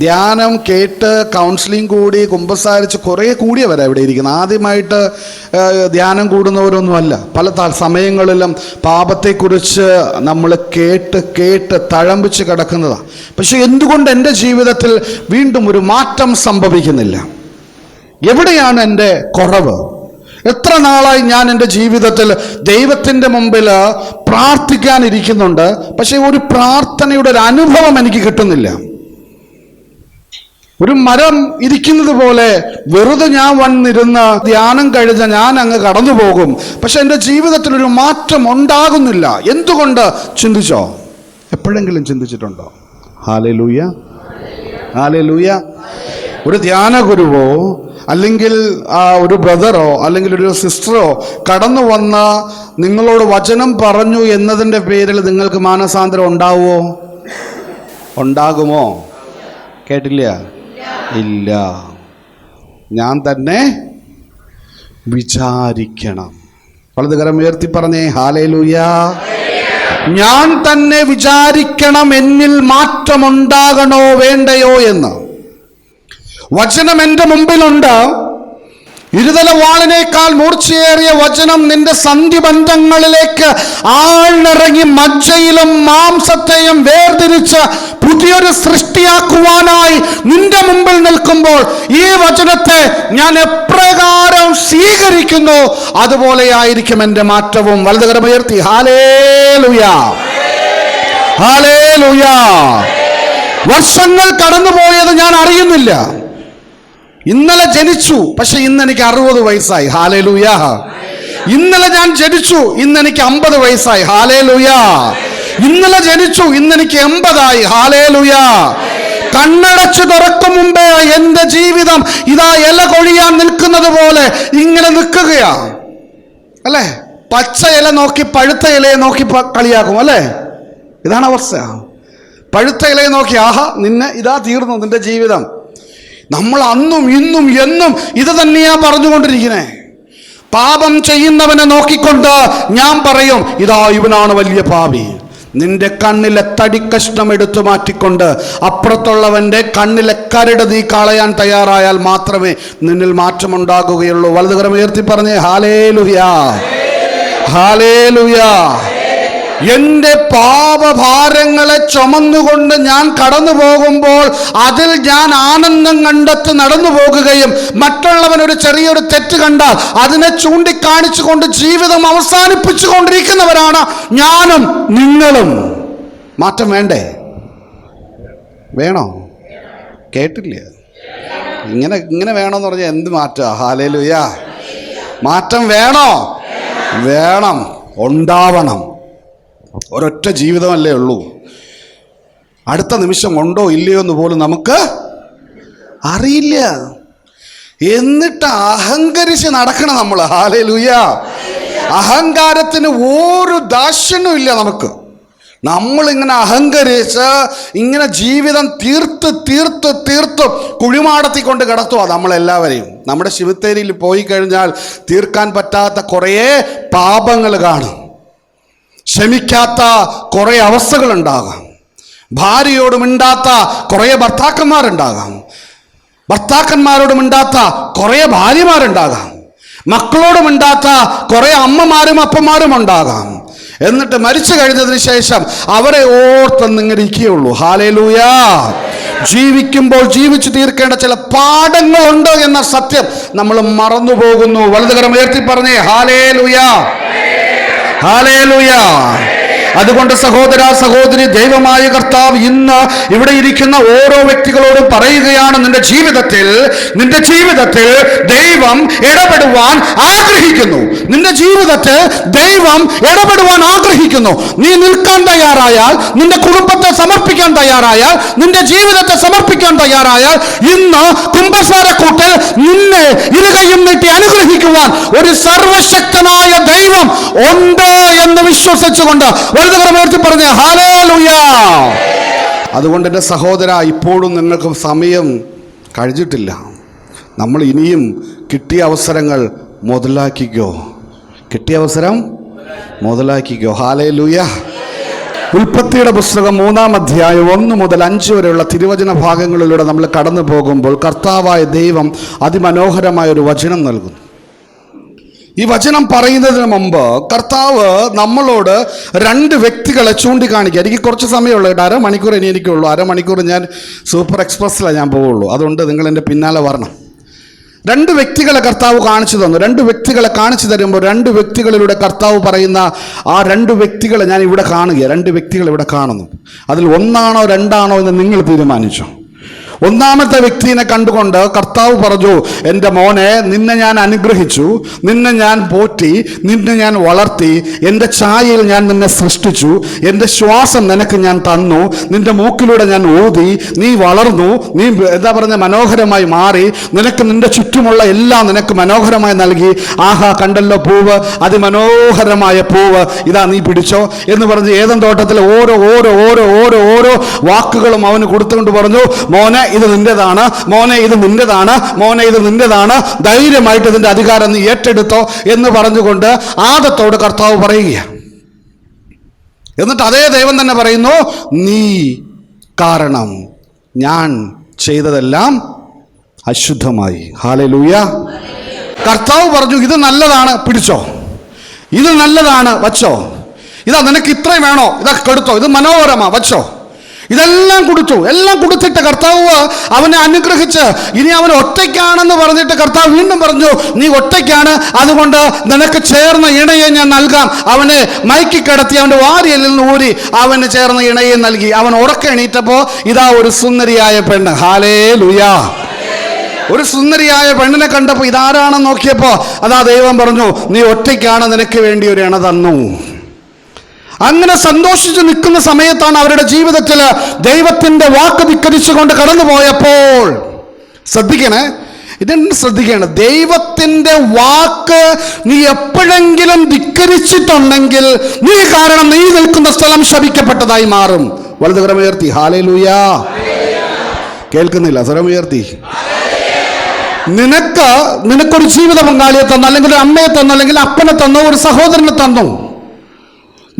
ധ്യാനം കേട്ട് കൗൺസിലിംഗ് കൂടി കുമ്പസാരിച്ച് കുറേ കൂടിയവരാണ് ഇവിടെ ഇരിക്കുന്നത്. ആദ്യമായിട്ട് ധ്യാനം കൂടുന്നവരൊന്നുമല്ല. പല സമയങ്ങളിലും പാപത്തെക്കുറിച്ച് നമ്മൾ കേട്ട് തഴമ്പിച്ച് കിടക്കുന്നതാണ്. പക്ഷെ എന്തുകൊണ്ട് എൻ്റെ ജീവിതത്തിൽ വീണ്ടും ഒരു മാറ്റം സംഭവിക്കുന്നില്ല? എവിടെയാണ് എൻ്റെ കുറവ്? എത്ര നാളായി ഞാൻ എൻ്റെ ജീവിതത്തിൽ ദൈവത്തിൻ്റെ മുമ്പിൽ പ്രാർത്ഥിക്കാനിരിക്കുന്നുണ്ട്, പക്ഷെ ഒരു പ്രാർത്ഥനയുടെ ഒരു അനുഭവം എനിക്ക് കിട്ടുന്നില്ല. ഒരു മരം ഇരിക്കുന്നത് പോലെ വെറുതെ ഞാൻ വന്നിരുന്ന് ധ്യാനം കഴിഞ്ഞ ഞാൻ അങ്ങ് കടന്നു പോകും, പക്ഷെ എൻ്റെ ജീവിതത്തിൽ ഒരു മാറ്റം ഉണ്ടാകുന്നില്ല. എന്തുകൊണ്ട്? ചിന്തിച്ചോ? എപ്പോഴെങ്കിലും ചിന്തിച്ചിട്ടുണ്ടോ? Hallelujah, hallelujah. ഒരു ധ്യാന ഗുരുവോ അല്ലെങ്കിൽ ഒരു ബ്രദറോ അല്ലെങ്കിൽ ഒരു സിസ്റ്ററോ കടന്നു വന്ന് നിങ്ങളോട് വചനം പറഞ്ഞു എന്നതിൻ്റെ പേരിൽ നിങ്ങൾക്ക് മാനസാന്തരം ഉണ്ടാവുമോ? ഉണ്ടാകുമോ? കേട്ടില്ല? ഇല്ല. ഞാൻ തന്നെ വിചാരിക്കണം. വലതുകരം ഉയർത്തി പറഞ്ഞേ ഹല്ലേലൂയ. ഞാൻ തന്നെ വിചാരിക്കണം എന്നിൽ മാറ്റമുണ്ടാകണോ വേണ്ടയോ എന്ന്. വചനം എൻ്റെ മുമ്പിലുണ്ട്. ഇരുതല വാളിനേക്കാൾ മൂർച്ചയേറിയ വചനം നിന്റെ സന്ധിബന്ധങ്ങളിലേക്ക് ആഴ്ന്നിറങ്ങി മജ്ജയിലും മാംസത്തെയും വേർതിരിച്ച് പുതിയൊരു സൃഷ്ടിയാക്കുവാനായി നിന്റെ മുമ്പിൽ നിൽക്കുമ്പോൾ ഈ വചനത്തെ ഞാൻ എപ്രകാരം സ്വീകരിക്കുന്നു അതുപോലെയായിരിക്കും എൻ്റെ മാറ്റവും. വലതുകരം ഉയർത്തി ഹല്ലേലൂയ, ഹല്ലേലൂയ. വർഷങ്ങൾ കടന്നുപോയത് ഞാൻ അറിയുന്നില്ല. ഇന്നലെ ജനിച്ചു, പക്ഷെ ഇന്ന് എനിക്ക് 60 വയസ്സായി. ഹല്ലേലൂയ. ഇന്നലെ ഞാൻ ജനിച്ചു, ഇന്ന് എനിക്ക് 50 വയസ്സായി. ഹല്ലേലൂയ. ഇന്നലെ ജനിച്ചു, ഇന്ന് എനിക്ക് 80 ആയി. ഹല്ലേലൂയ. കണ്ണടച്ച് തുറക്കും മുമ്പേ എൻ്റെ ജീവിതം ഇതാ ഇല കൊഴിയാൻ നിൽക്കുന്നത് പോലെ ഇങ്ങനെ നിൽക്കുകയാ, അല്ലേ? പച്ച ഇല നോക്കി പഴുത്ത ഇലയെ നോക്കി കളിയാക്കും, അല്ലേ? ഇതാണ് അവസ്ഥ. പഴുത്ത ഇലയെ നോക്കി ആഹാ നിന്നെ ഇതാ തീർന്നു നിന്റെ ജീവിതം. നമ്മൾ അന്നും ഇന്നും എന്നും ഇത് തന്നെയാ പറഞ്ഞുകൊണ്ടിരിക്കുന്നേ. പാപം ചെയ്യുന്നവനെ നോക്കിക്കൊണ്ട് ഞാൻ പറയും ഇതാ ഇവനാണ് വലിയ പാപി. നിന്റെ കണ്ണിലെ തടിക്കഷ്ണം എടുത്തു മാറ്റിക്കൊണ്ട് അപ്പുറത്തുള്ളവൻ്റെ കണ്ണിലെ കരട് നീ കളയാൻ തയ്യാറായാൽ മാത്രമേ നിന്നിൽ മാറ്റമുണ്ടാകുകയുള്ളൂ. വലതുകരം ഉയർത്തി പറഞ്ഞേ ഹല്ലേലൂയ, ഹല്ലേലൂയ. എൻ്റെ പാപഭാരങ്ങളെ ചുമന്നുകൊണ്ട് ഞാൻ കടന്നു പോകുമ്പോൾ അതിൽ ഞാൻ ആനന്ദം കണ്ടെത്തി നടന്നു പോകുകയും മറ്റുള്ളവനൊരു ചെറിയൊരു തെറ്റ് കണ്ടാൽ അതിനെ ചൂണ്ടിക്കാണിച്ചുകൊണ്ട് ജീവിതം അവസാനിപ്പിച്ചു കൊണ്ടിരിക്കുന്നവരാണ് ഞാനും നിങ്ങളും. മാറ്റം വേണ്ടേ? വേണോ? കേട്ടില്ല? ഇങ്ങനെ വേണമെന്ന് പറഞ്ഞാൽ എന്ത് മാറ്റം? ഹല്ലേലൂയ. മാറ്റം വേണോ? വേണം, ഉണ്ടാവണം. ഒരൊറ്റ ജീവിതമല്ലേ ഉള്ളൂ. അടുത്ത നിമിഷം ഉണ്ടോ ഇല്ലയോ എന്ന് പോലും നമുക്ക് അറിയില്ല. എന്നിട്ട് അഹങ്കരിച്ച് നടക്കണം നമ്മൾ. ഹല്ലേലൂയ. അഹങ്കാരത്തിന് ഒരു ദാക്ഷിണ്യവും ഇല്ല നമുക്ക്. നമ്മളിങ്ങനെ അഹങ്കരിച്ച് ഇങ്ങനെ ജീവിതം തീർത്ത് കുഴിമാടത്തിക്കൊണ്ട് കിടത്തുക നമ്മളെല്ലാവരെയും. നമ്മുടെ ശിവത്തേരിയിൽ പോയി കഴിഞ്ഞാൽ തീർക്കാൻ പറ്റാത്ത കുറേ പാപങ്ങൾ കാണും. ക്ഷമിക്കാത്ത കുറേ അവസ്ഥകളുണ്ടാകാം. ഭാര്യയോട് മിണ്ടാത്ത കുറേ ഭർത്താക്കന്മാരുണ്ടാകാം. ഭർത്താക്കന്മാരോട് മിണ്ടാത്ത കുറേ ഭാര്യമാരുണ്ടാകാം. മക്കളോട് മിണ്ടാത്ത കുറേ അമ്മമാരും അപ്പന്മാരും ഉണ്ടാകാം. എന്നിട്ട് മരിച്ചു കഴിഞ്ഞതിന് ശേഷം അവരെ ഓർത്തെന്നിങ്ങനെ ഇരിക്കുകയുള്ളൂ. ഹല്ലേലൂയ. ജീവിക്കുമ്പോൾ ജീവിച്ചു തീർക്കേണ്ട ചില പാഠങ്ങളുണ്ട് എന്ന സത്യം നമ്മൾ മറന്നു പോകുന്നു. വലതുകരം ഉയർത്തി പറഞ്ഞേ ഹല്ലേലൂയ, ഹല്ലേലൂയ. അതുകൊണ്ട് സഹോദര സഹോദരി, ദൈവമായ കർത്താവ് ഇന്ന് ഇവിടെ ഇരിക്കുന്ന ഓരോ വ്യക്തികളോടും പറയുകയാണ്, നിന്റെ ജീവിതത്തിൽ ദൈവം ഇടപെടുവാൻ ആഗ്രഹിക്കുന്നു. നിന്റെ ജീവിതത്തിൽ ദൈവം ഇടപെടുവാൻ ആഗ്രഹിക്കുന്നു. നീ നിൽക്കാൻ തയ്യാറായാൽ, നിന്റെ കുടുംബത്തെ സമർപ്പിക്കാൻ തയ്യാറായാൽ, നിന്റെ ജീവിതത്തെ സമർപ്പിക്കാൻ തയ്യാറായാൽ, ഇന്ന് കുമ്പസാരക്കൂട്ടിൽ നിന്നെ ഇരുകയും നീട്ടി അനുഗ്രഹിക്കുവാൻ ഒരു സർവശക്തനായ ദൈവം ഉണ്ട് എന്ന് വിശ്വസിച്ചുകൊണ്ട് പറഞ്ഞ ഹല്ലേലൂയ. അതുകൊണ്ട് എൻ്റെ സഹോദര, ഇപ്പോഴും നിങ്ങൾക്ക് സമയം കഴിഞ്ഞിട്ടില്ല. നമ്മൾ ഇനിയും കിട്ടിയ അവസരങ്ങൾ മുതലാക്കിക്കോ. കിട്ടിയ അവസരം മുതലാക്കിക്കോ. ഹല്ലേലൂയ. ഉൽപ്പത്തിയുടെ പുസ്തകം 3-ാം അധ്യായം 1 മുതൽ 5 വരെയുള്ള തിരുവചന ഭാഗങ്ങളിലൂടെ നമ്മൾ കടന്നു പോകുമ്പോൾ കർത്താവായ ദൈവം അതിമനോഹരമായ ഒരു വചനം നൽകുന്നു. ഈ വചനം പറയുന്നതിന് മുമ്പ് കർത്താവ് നമ്മളോട് 2 വ്യക്തികളെ ചൂണ്ടിക്കാണിക്കുക. എനിക്ക് കുറച്ച് സമയമുള്ളൂ കേട്ടോ, അരമണിക്കൂർ ഇനി എനിക്കുള്ളൂ. അരമണിക്കൂർ ഞാൻ സൂപ്പർ എക്സ്പ്രസ്സിലാണ് ഞാൻ പോവുള്ളൂ. അതുകൊണ്ട് നിങ്ങൾ എൻ്റെ പിന്നാലെ വരണം. 2 വ്യക്തികളെ കർത്താവ് കാണിച്ചു തന്നു. 2 വ്യക്തികളെ കാണിച്ചു തരുമ്പോൾ 2 വ്യക്തികളിലൂടെ കർത്താവ് പറയുന്ന ആ 2 വ്യക്തികളെ ഞാൻ ഇവിടെ കാണുക. 2 വ്യക്തികൾ ഇവിടെ കാണുന്നു. അതിൽ 1ആണോ 2ആണോ എന്ന് നിങ്ങൾ തീരുമാനിച്ചു. 1ാമത്തെ വ്യക്തിയെ കണ്ടുകൊണ്ട് കർത്താവ് പറഞ്ഞു, എൻ്റെ മോനെ, നിന്നെ ഞാൻ അനുഗ്രഹിച്ചു, നിന്നെ ഞാൻ പോറ്റി, നിന്നെ ഞാൻ വളർത്തി, എൻ്റെ ഛായയിൽ ഞാൻ നിന്നെ സൃഷ്ടിച്ചു, എൻ്റെ ശ്വാസം നിനക്ക് ഞാൻ തന്നു, നിന്റെ മൂക്കിലൂടെ ഞാൻ ഊതി, നീ വളർന്നു, നീ മനോഹരമായി മാറി, നിനക്ക് നിന്റെ ചുറ്റുമുള്ള എല്ലാം നിനക്ക് മനോഹരമായി നൽകി. ആഹാ, കണ്ടല്ലോ പൂവ്, അതിമനോഹരമായ പൂവ്, ഇതാ നീ പിടിച്ചോ എന്ന് പറഞ്ഞ് ഏദൻ തോട്ടത്തിലെ ഓരോ ഓരോ ഓരോ ഓരോ ഓരോ വാക്കുകളും അവന് കൊടുത്തുകൊണ്ട് പറഞ്ഞു, മോനെ ഇത് നിന്റേതാണ്, മോനെ ഇത് നിന്റേതാണ്, മോനെ ഇത് നിന്റേതാണ്, ധൈര്യമായിട്ട് ഇതിന്റെ അധികാരം നീ ഏറ്റെടുത്തോ എന്ന് പറഞ്ഞുകൊണ്ട് ആദത്തോട് കർത്താവ് പറയുകയാണ്. എന്നിട്ട് അതേ ദൈവം തന്നെ പറയുന്നു, നീ കാരണം ഞാൻ ചെയ്തതെല്ലാം അശുദ്ധമായി. ഹല്ലേലൂയ. കർത്താവ് പറഞ്ഞു, ഇത് നല്ലതാണ്, പിടിച്ചോ, ഇത് നല്ലതാണ്, വച്ചോ, ഇതാ നിനക്ക് ഇത്രയും വേണോ, ഇതൊക്കെ എടുത്തോ, ഇത് മനോഹരമാ, വച്ചോ. ഇതെല്ലാം കൊടുത്തു. എല്ലാം കൊടുത്തിട്ട് കർത്താവ് അവനെ അനുഗ്രഹിച്ച് ഇനി അവൻ ഒറ്റയ്ക്കാണെന്ന് പറഞ്ഞിട്ട് കർത്താവ് വീണ്ടും പറഞ്ഞു, നീ ഒറ്റയ്ക്കാണ്, അതുകൊണ്ട് നിനക്ക് ചേർന്ന ഇണയെ ഞാൻ നൽകാം. അവനെ മയക്കി കിടത്തി അവൻ്റെ വാരിയിൽ നിന്ന് ഊരി അവന് ചേർന്ന ഇണയെ നൽകി. അവൻ ഉറക്കെ എണീറ്റപ്പോ ഇതാ ഒരു സുന്ദരിയായ പെണ്ണ്. ഹല്ലേലൂയ. ഒരു സുന്ദരിയായ പെണ്ണിനെ കണ്ടപ്പോൾ ഇതാരാണെന്ന് നോക്കിയപ്പോ അതാ ദൈവം പറഞ്ഞു, നീ ഒറ്റയ്ക്കാണ്, നിനക്ക് വേണ്ടി ഒരു ഇണ തന്നു. അങ്ങനെ സന്തോഷിച്ച് നിൽക്കുന്ന സമയത്താണ് അവരുടെ ജീവിതത്തിൽ ദൈവത്തിന്റെ വാക്ക് ധിക്കരിച്ചുകൊണ്ട് കടന്നുപോയപ്പോൾ, ശ്രദ്ധിക്കണേ, ഇതെന്ത് ശ്രദ്ധിക്കണം, ദൈവത്തിന്റെ വാക്ക് നീ എപ്പോഴെങ്കിലും ധിക്കരിച്ചിട്ടുണ്ടെങ്കിൽ നീ കാരണം നീ നിൽക്കുന്ന സ്ഥലം ശപിക്കപ്പെട്ടതായി മാറും. വലതുകരമുയർത്തി ഹല്ലേലൂയ. കേൾക്കുന്നില്ല? സ്വരമുയർത്തി. നിനക്കൊരു ജീവിത പങ്കാളിയെ തന്നു, അല്ലെങ്കിൽ ഒരു അമ്മയെ തന്നു, അല്ലെങ്കിൽ അപ്പനെ തന്നു, ഒരു സഹോദരനെ തന്നു,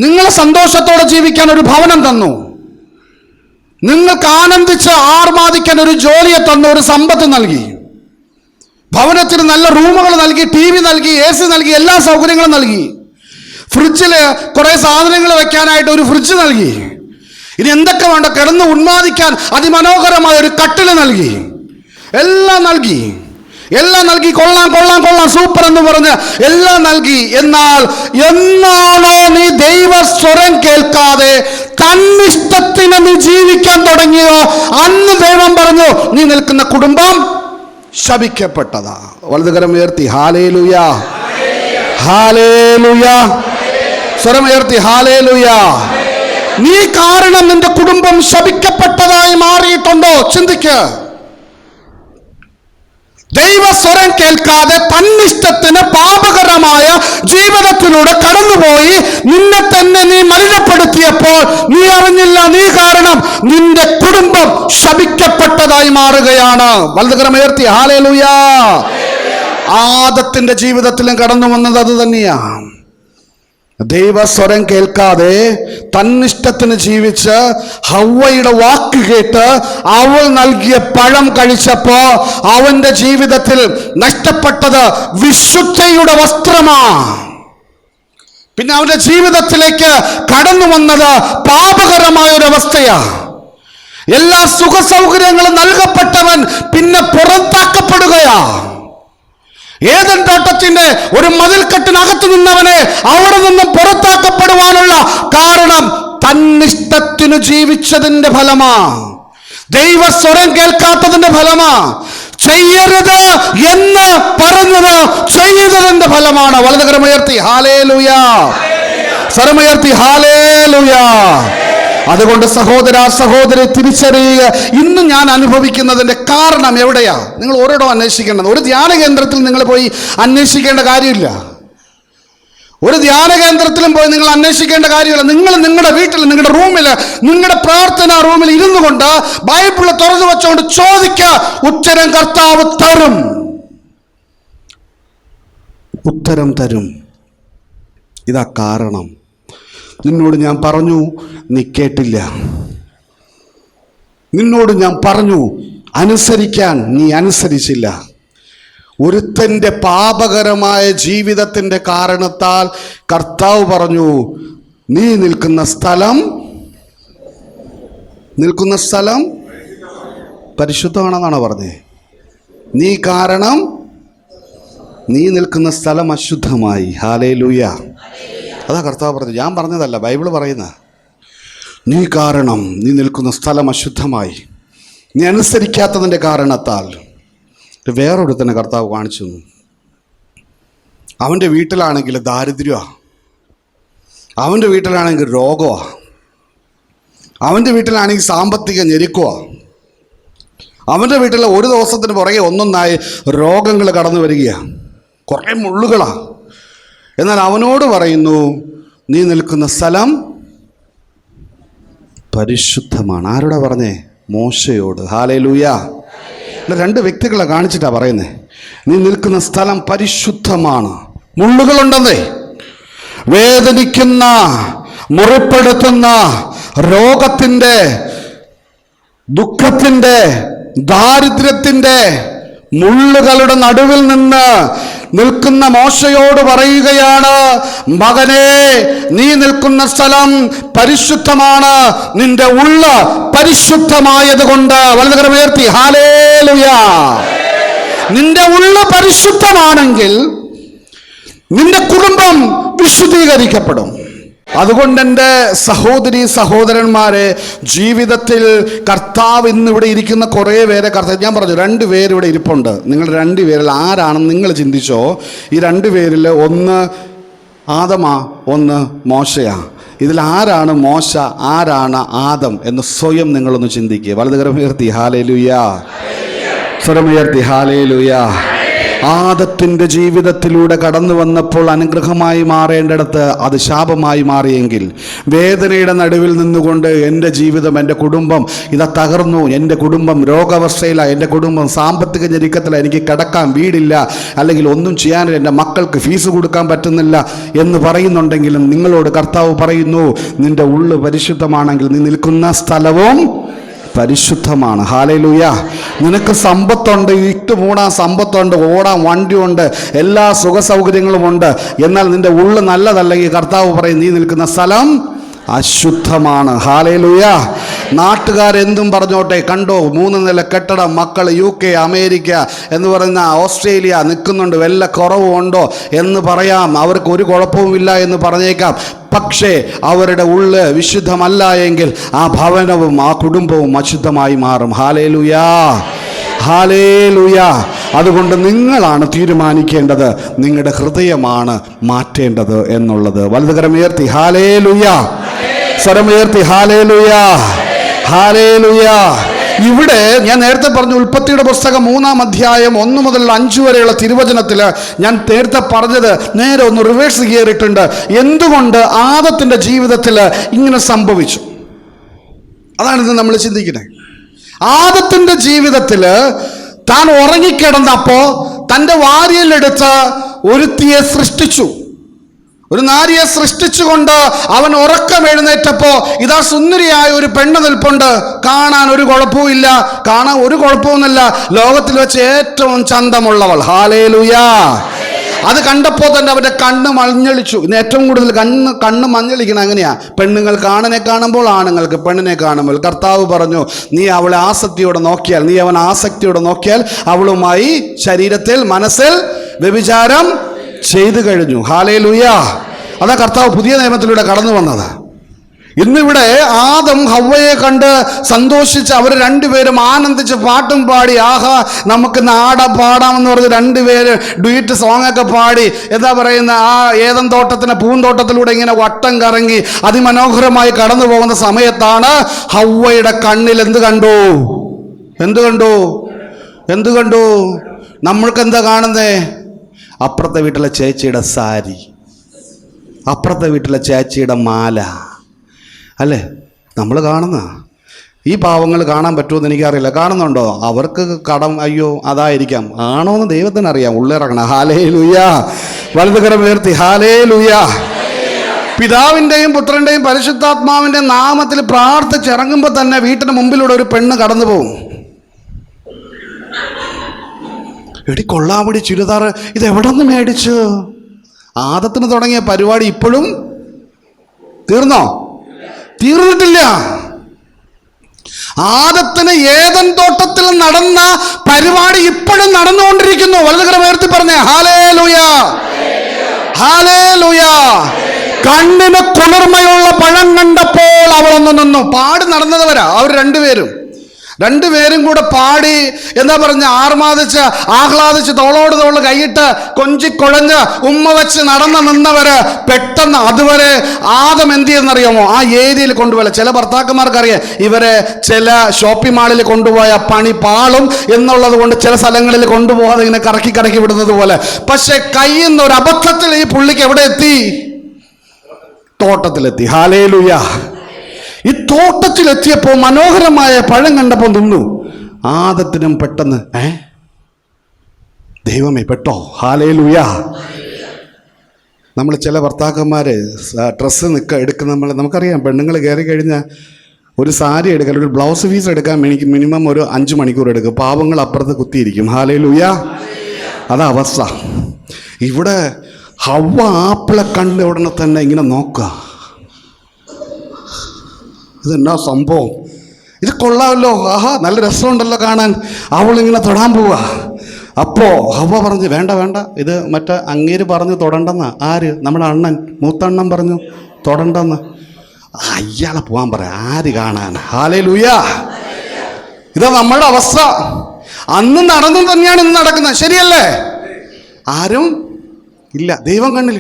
നിങ്ങൾ സന്തോഷത്തോടെ ജീവിക്കാൻ ഒരു ഭവനം തന്നു, നിങ്ങൾക്ക് ആനന്ദിച്ച് ആർമാദിക്കാൻ ഒരു ജോലിയെ തന്നു, ഒരു സമ്പത്ത് നൽകി, ഭവനത്തിന് നല്ല റൂമുകൾ നൽകി, TV നൽകി, AC നൽകി, എല്ലാ സൗകര്യങ്ങളും നൽകി, ഫ്രിഡ്ജിൽ കുറെ സാധനങ്ങൾ വെക്കാനായിട്ട് ഒരു ഫ്രിഡ്ജ് നൽകി, ഇനി എന്തൊക്കെ വേണ്ട, കിടന്ന് ഉന്മാദിക്കാൻ അതിമനോഹരമായ ഒരു കട്ടില് നൽകി, എല്ലാം നൽകി, എല്ലാം നൽകി, കൊള്ളാം കൊള്ളാം കൊള്ളാം, സൂപ്പർ എന്ന് പറഞ്ഞ് എല്ലാം നൽകി. എന്നാൽ എന്നാണോ നീ ദൈവ സ്വരം കേൾക്കാതെ തന്നിഷ്ടത്തിന് നീ ജീവിക്കാൻ തുടങ്ങിയോ, അന്ന് ദൈവം പറഞ്ഞു, നീ നിൽക്കുന്ന കുടുംബം ശപിക്കപ്പെട്ടതാ. വലതുകരം ഉയർത്തി ഹല്ലേലൂയ. ഹല്ലേലൂയ. സ്വരം ഉയർത്തി ഹല്ലേലൂയ. നീ കാരണം നിന്റെ കുടുംബം ശപിക്കപ്പെട്ടതായി മാറിയിട്ടുണ്ടോ? ചിന്തിക്ക്. ദൈവസ്വരം കേൾക്കാതെ തന്നിഷ്ടത്തിന് പാപകരമായ ജീവിതത്തിലൂടെ കടന്നുപോയി നിന്നെ തന്നെ നീ മലിനപ്പെടുത്തിയപ്പോൾ നീ അറിഞ്ഞില്ല, നീ കാരണം നിന്റെ കുടുംബം ശപിക്കപ്പെട്ടതായി മാറുകയാണ്. വലതുകരമുയർത്തി ഹല്ലേലൂയ. ആദത്തിന്റെ ജീവിതത്തിലും കടന്നു വന്നത് അത് തന്നെയാണ്. ദൈവസ്വരം കേൾക്കാതെ തന്നിഷ്ടത്തിന് ജീവിച്ച് ഹവ്വയുടെ വാക്ക് കേട്ട് അവൾ നൽകിയ പഴം കഴിച്ചപ്പോ അവന്റെ ജീവിതത്തിൽ നഷ്ടപ്പെട്ടത് വിശുദ്ധിയുടെ വസ്ത്രമാണ്. പിന്നെ അവന്റെ ജീവിതത്തിലേക്ക് കടന്നു വന്നത് പാപകരമായ ഒരു അവസ്ഥയാ. എല്ലാ സുഖ സൗകര്യങ്ങളും നൽകപ്പെട്ടവൻ പിന്നെ പുറത്താക്കപ്പെടുകയാ. ഏദൻ തോട്ടത്തിന്റെ ഒരു മതിൽക്കെട്ടിനകത്ത് നിന്നവനെ അവിടെ നിന്നും പുറത്താക്കപ്പെടുവാനുള്ള കാരണം തന്നിഷ്ടത്തിനു ജീവിച്ചതിന്റെ ഫലമാ, ദൈവസ്വരം കേൾക്കാത്തതിന്റെ ഫലമാ, ചെയ്യരുത് എന്ന് പറഞ്ഞത് ചെയ്തതിന്റെ ഫലമാണ്. വലതുകരമുയർത്തി ഹല്ലേലൂയ. സ്വരമുയർത്തി ഹല്ലേലൂയ. അതുകൊണ്ട് സഹോദര സഹോദരി തിരിച്ചറിയുക, ഇന്ന് ഞാൻ അനുഭവിക്കുന്നതിന്റെ കാരണം എവിടെയാ? നിങ്ങൾ ഓരോടോ അന്വേഷിക്കേണ്ടത്. ഒരു ധ്യാന കേന്ദ്രത്തിൽ നിങ്ങൾ പോയി അന്വേഷിക്കേണ്ട കാര്യമില്ല. ഒരു ധ്യാന കേന്ദ്രത്തിലും പോയി നിങ്ങൾ അന്വേഷിക്കേണ്ട കാര്യമില്ല. നിങ്ങൾ നിങ്ങളുടെ വീട്ടിൽ, നിങ്ങളുടെ റൂമിൽ, നിങ്ങളുടെ പ്രാർത്ഥനാ റൂമിൽ ഇരുന്നു കൊണ്ട് ബൈബിൾ തുറന്നു വെച്ചുകൊണ്ട് ചോദിക്കുക, ഉത്തരം കർത്താവ് തരും. ഉത്തരം തരും. ഇതാ കാരണം. നിന്നോട് ഞാൻ പറഞ്ഞു, നീ കേട്ടില്ല. നിന്നോട് ഞാൻ പറഞ്ഞു അനുസരിക്കാൻ, നീ അനുസരിച്ചില്ല. ഒരുത്തൻ്റെ പാപകരമായ ജീവിതത്തിൻ്റെ കാരണത്താൽ കർത്താവ് പറഞ്ഞു, നീ നിൽക്കുന്ന സ്ഥലം പരിശുദ്ധമാണെന്നാണ് പറഞ്ഞത്. നീ കാരണം നീ നിൽക്കുന്ന സ്ഥലം അശുദ്ധമായി. ഹല്ലേലൂയ. അതാ കർത്താവ് പറഞ്ഞത്, ഞാൻ പറഞ്ഞതല്ല, ബൈബിൾ പറയുന്ന. നീ കാരണം നീ നിൽക്കുന്ന സ്ഥലം അശുദ്ധമായി, നീ അനുസരിക്കാത്തതിൻ്റെ കാരണത്താൽ. വേറൊരുത്തനെ കർത്താവ് കാണിച്ചു. അവൻ്റെ വീട്ടിലാണെങ്കിൽ ദാരിദ്ര്യമാണ്, അവൻ്റെ വീട്ടിലാണെങ്കിൽ രോഗമാണ്, അവൻ്റെ വീട്ടിലാണെങ്കിൽ സാമ്പത്തിക ഞെരുക്കമാണ്, അവൻ്റെ വീട്ടിൽ ഒരു ദിവസത്തിന് പുറകെ ഒന്നൊന്നായി രോഗങ്ങൾ കടന്നു വരികയാണ്, കുറേ മുള്ളുകളാണ്. എന്നാൽ അവനോട് പറയുന്നു, നീ നിൽക്കുന്ന സ്ഥലം പരിശുദ്ധമാണ്. ആരോടാ പറഞ്ഞേ? മോശയോട്. ഹല്ലേലൂയ. രണ്ട് വ്യക്തികളെ കാണിച്ചിട്ടാണ് പറയുന്നത്, നീ നിൽക്കുന്ന സ്ഥലം പരിശുദ്ധമാണ്. മുള്ളുകളുണ്ടെന്നേ, വേദനിക്കുന്ന, മുറിപ്പെടുത്തുന്ന, രോഗത്തിൻ്റെ, ദുഃഖത്തിൻ്റെ, ദാരിദ്ര്യത്തിൻ്റെ മുള്ളുകളുടെ നടുവിൽ നിന്ന് നിൽക്കുന്ന മോശയോട് പറയുകയാണ്, മകനെ, നീ നിൽക്കുന്ന സ്ഥലം പരിശുദ്ധമാണ്, നിന്റെ ഉള്ള പരിശുദ്ധമായത് കൊണ്ട്. വലതുകരം ഉയർത്തി ഹല്ലേലൂയ. നിന്റെ ഉള്ള പരിശുദ്ധമാണെങ്കിൽ നിന്റെ കുടുംബം വിശുദ്ധീകരിക്കപ്പെടും. അതുകൊണ്ട് എൻ്റെ സഹോദരി സഹോദരന്മാരെ, ജീവിതത്തിൽ കർത്താവ് ഇന്നിവിടെ ഇരിക്കുന്ന കുറേ പേരെ കർത്താവ്, ഞാൻ പറഞ്ഞു 2 പേരിവിടെ ഇരിപ്പുണ്ട്. നിങ്ങൾ 2 പേരിൽ ആരാണെന്ന് നിങ്ങൾ ചിന്തിച്ചോ. ഈ 2 പേരിൽ ഒന്ന് ആദമാ, ഒന്ന് മോശയാ. ഇതിൽ ആരാണ് മോശ, ആരാണ് ആദം എന്ന് സ്വയം നിങ്ങളൊന്ന് ചിന്തിക്കുക. വലതുകരം ഉയർത്തി ഹല്ലേലൂയ. സ്വരമുയർത്തി ഹല്ലേലൂയ. ആദത്തിൻ്റെ ജീവിതത്തിലൂടെ കടന്നു വന്നപ്പോൾ അനുഗ്രഹമായി മാറേണ്ടിടത്ത് അത് ശാപമായി മാറിയെങ്കിൽ, വേദനയുടെ നടുവിൽ നിന്നുകൊണ്ട് എൻ്റെ ജീവിതം, എൻ്റെ കുടുംബം ഇതാ തകർന്നു, എൻ്റെ കുടുംബം രോഗാവസ്ഥയിലാണ്, എൻ്റെ കുടുംബം സാമ്പത്തിക ഞെരുക്കത്തിലാണ്, എനിക്ക് കിടക്കാൻ വീടില്ല, അല്ലെങ്കിൽ ഒന്നും ചെയ്യാനില്ല, എൻ്റെ മക്കൾക്ക് ഫീസ് കൊടുക്കാൻ പറ്റുന്നില്ല എന്ന് പറയുന്നുണ്ടെങ്കിലും നിങ്ങളോട് കർത്താവ് പറയുന്നു, നിൻ്റെ ഉള്ളു പരിശുദ്ധമാണെങ്കിൽ നീ നിൽക്കുന്ന സ്ഥലവും പരിശുദ്ധമാണ്. ഹല്ലേലൂയ. നിനക്ക് സമ്പത്തുണ്ട്, ഇട്ട് മൂടാൻ സമ്പത്തുണ്ട്, ഓടാൻ വണ്ടിയുണ്ട്, എല്ലാ സുഖ സൗകര്യങ്ങളുമുണ്ട്. എന്നാൽ നിന്റെ ഉള്ളു നല്ലതല്ലെങ്കിൽ കർത്താവ് പറയും, നീ നിൽക്കുന്ന സ്ഥലം അശുദ്ധമാണ്. ഹല്ലേലൂയ. നാട്ടുകാരെന്തും പറഞ്ഞോട്ടെ, കണ്ടോ 3 നില കെട്ടിടം, മക്കൾ UK, അമേരിക്ക എന്ന് പറയുന്ന ഓസ്ട്രേലിയ നിൽക്കുന്നുണ്ട്, വല്ല കുറവുണ്ടോ എന്ന് പറയാം, അവർക്ക് ഒരു കുഴപ്പവുമില്ല എന്ന് പറഞ്ഞേക്കാം. പക്ഷേ അവരുടെ ഉള്ള് വിശുദ്ധമല്ല എങ്കിൽ ആ ഭവനവും ആ കുടുംബവും അശുദ്ധമായി മാറും. ഹല്ലേലൂയ. ഹല്ലേലൂയ. അതുകൊണ്ട് നിങ്ങളാണ് തീരുമാനിക്കേണ്ടത്, നിങ്ങളുടെ ഹൃദയമാണ് മാറ്റേണ്ടത് എന്നുള്ളത്. വലതുകരം ഉയർത്തി ഹല്ലേലൂയ. സ്വരമുയർത്തി ഹല്ലേലൂയ. ഹല്ലേലൂയ. ഇവിടെ ഞാൻ നേരത്തെ പറഞ്ഞു, ഉൽപ്പത്തിയുടെ പുസ്തകം 3-ാം അധ്യായം 1 മുതൽ 5 വരെയുള്ള തിരുവചനത്തിൽ ഞാൻ നേരത്തെ പറഞ്ഞത് നേരെ ഒന്ന് റിവേഴ്സ് കയറിയിട്ടുണ്ട്. എന്തുകൊണ്ട് ആദത്തിന്റെ ജീവിതത്തിൽ ഇങ്ങനെ സംഭവിച്ചു? അതാണിത് നമ്മൾ ചിന്തിക്കുന്നത്. ആദത്തിന്റെ ജീവിതത്തിൽ താൻ ഉറങ്ങിക്കിടന്നപ്പോ തൻ്റെ വാരിയലെടുത്ത് ഒരുത്തിയെ സൃഷ്ടിച്ചു, ഒരു നാരിയെ സൃഷ്ടിച്ചുകൊണ്ട് അവൻ ഉറക്കം എഴുന്നേറ്റപ്പോ ഇതാ സുന്ദരിയായ ഒരു പെണ്ണ് നിൽപ്പുണ്ട്. കാണാൻ ഒരു കുഴപ്പവുമില്ല, കാണാൻ ഒരു കുഴപ്പമൊന്നുമില്ല, ലോകത്തിൽ വെച്ച് ഏറ്റവും ചന്തമുള്ളവൾ. ഹല്ലേലൂയ. അത് കണ്ടപ്പോൾ തന്നെ അവൻ്റെ കണ്ണ് മഞ്ഞളിച്ചു. ഇന്ന് ഏറ്റവും കൂടുതൽ കണ്ണ് മഞ്ഞളിക്കണം അങ്ങനെയാ, പെണ്ണുങ്ങൾ ആണിനെ കാണുമ്പോൾ, ആണുങ്ങൾക്ക് പെണ്ണിനെ കാണുമ്പോൾ. കർത്താവ് പറഞ്ഞു, നീ അവളെ ആസക്തിയോടെ നോക്കിയാൽ, നീ അവൻ ആസക്തിയോടെ നോക്കിയാൽ അവളുമായി ശരീരത്തിൽ മനസ്സിൽ വ്യഭിചാരം ചെയ്തു കഴിഞ്ഞു. ഹല്ലേലൂയ. അതാ കർത്താവ് പുതിയ നിയമത്തിലൂടെ കടന്നു വന്നത്. ഇന്നിവിടെ ആദം ഹവ്വയെ കണ്ട് സന്തോഷിച്ച് അവർ 2 പേരും ആനന്ദിച്ച് പാട്ടും പാടി, ആഹാ നമുക്ക് പാടാമെന്ന് പറഞ്ഞ് 2 പേര് ഡ്യൂറ്റ് സോങ് ഒക്കെ പാടി, എന്താ പറയുന്ന ആ ഏദൻ തോട്ടത്തിന് പൂന്തോട്ടത്തിലൂടെ ഇങ്ങനെ വട്ടം കറങ്ങി അതിമനോഹരമായി കടന്നു പോകുന്ന സമയത്താണ് ഹവ്വയുടെ കണ്ണിൽ എന്ത് കണ്ടു? നമ്മൾക്ക് എന്താ കാണുന്നേ? അപ്പുറത്തെ വീട്ടിലെ ചേച്ചിയുടെ സാരി, അപ്പുറത്തെ വീട്ടിലെ ചേച്ചിയുടെ മാല, അല്ലേ നമ്മൾ കാണുന്ന. ഈ പാവങ്ങൾ കാണാൻ പറ്റുമെന്ന് എനിക്കറിയില്ല. കാണുന്നുണ്ടോ? അവർക്ക് കടം, അയ്യോ അതായിരിക്കാം. ആണോ എന്ന് ദൈവത്തിന് അറിയാം. ഉള്ളിറങ്ങണം. ഹല്ലേലൂയ. വലതുകരം ഉയർത്തി ഹല്ലേലൂയ. പിതാവിൻ്റെയും പുത്രൻ്റെയും പരിശുദ്ധാത്മാവിൻ്റെയും നാമത്തിൽ പ്രാർത്ഥിച്ചിറങ്ങുമ്പോൾ തന്നെ വീട്ടിന് മുമ്പിലൂടെ ഒരു പെണ്ണ് കടന്നു പോകും. എടി കൊള്ളാമടി ചുരിദാർ, ഇത് എവിടെ നിന്ന് മേടിച്ചു? ആദത്തിന് തുടങ്ങിയ പരിപാടി ഇപ്പോഴും തീർന്നോ? തീർന്നിട്ടില്ല. ആദത്തിന് ഏദൻ തോട്ടത്തിൽ നടന്ന പരിപാടി ഇപ്പോഴും നടന്നുകൊണ്ടിരിക്കുന്നു. വലതുകരം ഉയർത്തി പറഞ്ഞേ ഹല്ലേലൂയ, ഹല്ലേലൂയ. കണ്ണിന് കുളിർമയുള്ള പഴം കണ്ടപ്പോൾ അവളൊന്നു നിന്നു. പാടി നടന്നവരാ അവർ രണ്ടുപേരും കൂടെ പാടി എന്താ പറഞ്ഞ ആർമാദിച്ച് ആഹ്ലാദിച്ച് തോളോട് തോള് കൈയിട്ട് കൊഞ്ചിക്കൊഴഞ്ഞ് ഉമ്മ വെച്ച് നടന്നു നിന്നവര് പെട്ടെന്ന് അതുവരെ ആദം എന്ത് ചെയ്യുന്നറിയാമോ? ആ ഏരിയയിൽ കൊണ്ടുപോയ ചില ഭർത്താക്കന്മാർക്കറിയാം, ഇവരെ ചില ഷോപ്പിംഗ് മാളിൽ കൊണ്ടുപോയ പണി പാളും എന്നുള്ളത് കൊണ്ട് ചില സ്ഥലങ്ങളിൽ കൊണ്ടുപോകാതെ ഇങ്ങനെ കറക്കി വിടുന്നത് പോലെ. പക്ഷെ കയ്യിൽ നിന്ന് ഒരു അബദ്ധത്തിൽ ഈ പുള്ളിക്ക് എവിടെ എത്തി? തോട്ടത്തിലെത്തി. ഹല്ലേലൂയ. ഈ തോട്ടത്തിലെത്തിയപ്പോൾ മനോഹരമായ പഴം കണ്ടപ്പോൾ നിന്നു. ആദത്തിനും പെട്ടെന്ന് ദൈവമേ പെട്ടോ. ഹല്ലേലൂയ. നമ്മൾ ചില ഭർത്താക്കന്മാര് ഡ്രസ്സ് എടുക്കുന്ന നമുക്കറിയാം, പെണ്ണുങ്ങൾ കയറി കഴിഞ്ഞാൽ ഒരു സാരി എടുക്കാൻ, ഒരു ബ്ലൗസ് പീസ് എടുക്കാൻ എനിക്ക് മിനിമം ഒരു 5 മണിക്കൂർ എടുക്കും. പാവങ്ങൾ അപ്പുറത്ത് കുത്തിയിരിക്കും. ഹല്ലേലൂയ. അതാ അവസ്ഥ. ഇവിടെ ഹവ്വ ആപ്പിളെ കണ്ട ഉടനെ തന്നെ ഇങ്ങനെ നോക്കുക, ഇതെന്നാ സംഭവം, ഇത് കൊള്ളാമല്ലോ, ആഹാ നല്ല രസമുണ്ടല്ലോ കാണാൻ. അവളിങ്ങനെ തൊടാൻ പോവുക. അപ്പോൾ ഹവ്വ പറഞ്ഞു വേണ്ട വേണ്ട, ഇത് മറ്റേ അങ്ങേര് പറഞ്ഞു തൊടണ്ടെന്നാ. ആര്? നമ്മുടെ അണ്ണൻ, മൂത്തണ്ണൻ പറഞ്ഞു തൊടണ്ടെന്ന്. അയാളെ പോകാൻ പറയാം, ആര് കാണാൻ? ഹല്ലേലൂയ. ഇതാ നമ്മുടെ അവസ്ഥ. അന്ന് നടന്നു തന്നെയാണ് ഇന്ന് നടക്കുന്നത്. ശരിയല്ലേ? ആരും ഇല്ല. ദൈവം കണ്ണിൽ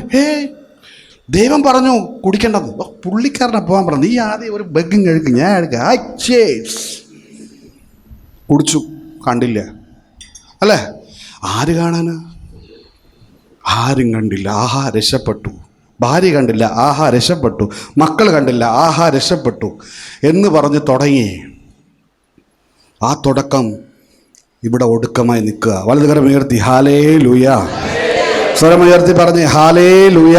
ദൈവം പറഞ്ഞു കുടിക്കേണ്ടെന്ന്. പുള്ളിക്കാരനെ പോകാൻ പറഞ്ഞു. നീ ആദ്യം ഒരു ബെഗും കഴിക്കും, ഞാൻ കുടിച്ചു, കണ്ടില്ല അല്ലേ? ആര് കാണാന്? ആരും കണ്ടില്ല, ആഹാ രക്ഷപ്പെട്ടു. ഭാര്യ കണ്ടില്ല, ആഹാ രക്ഷപ്പെട്ടു. മക്കൾ കണ്ടില്ല, ആഹാ രക്ഷപ്പെട്ടു എന്ന് പറഞ്ഞ് തുടങ്ങി. ആ തുടക്കം ഇവിടെ ഒടുക്കമായി നിൽക്കുക. വലതുകരം ഉയർത്തി ഹല്ലേലൂയ. സ്വരമുയർത്തി പറഞ്ഞ് ഹല്ലേലൂയ.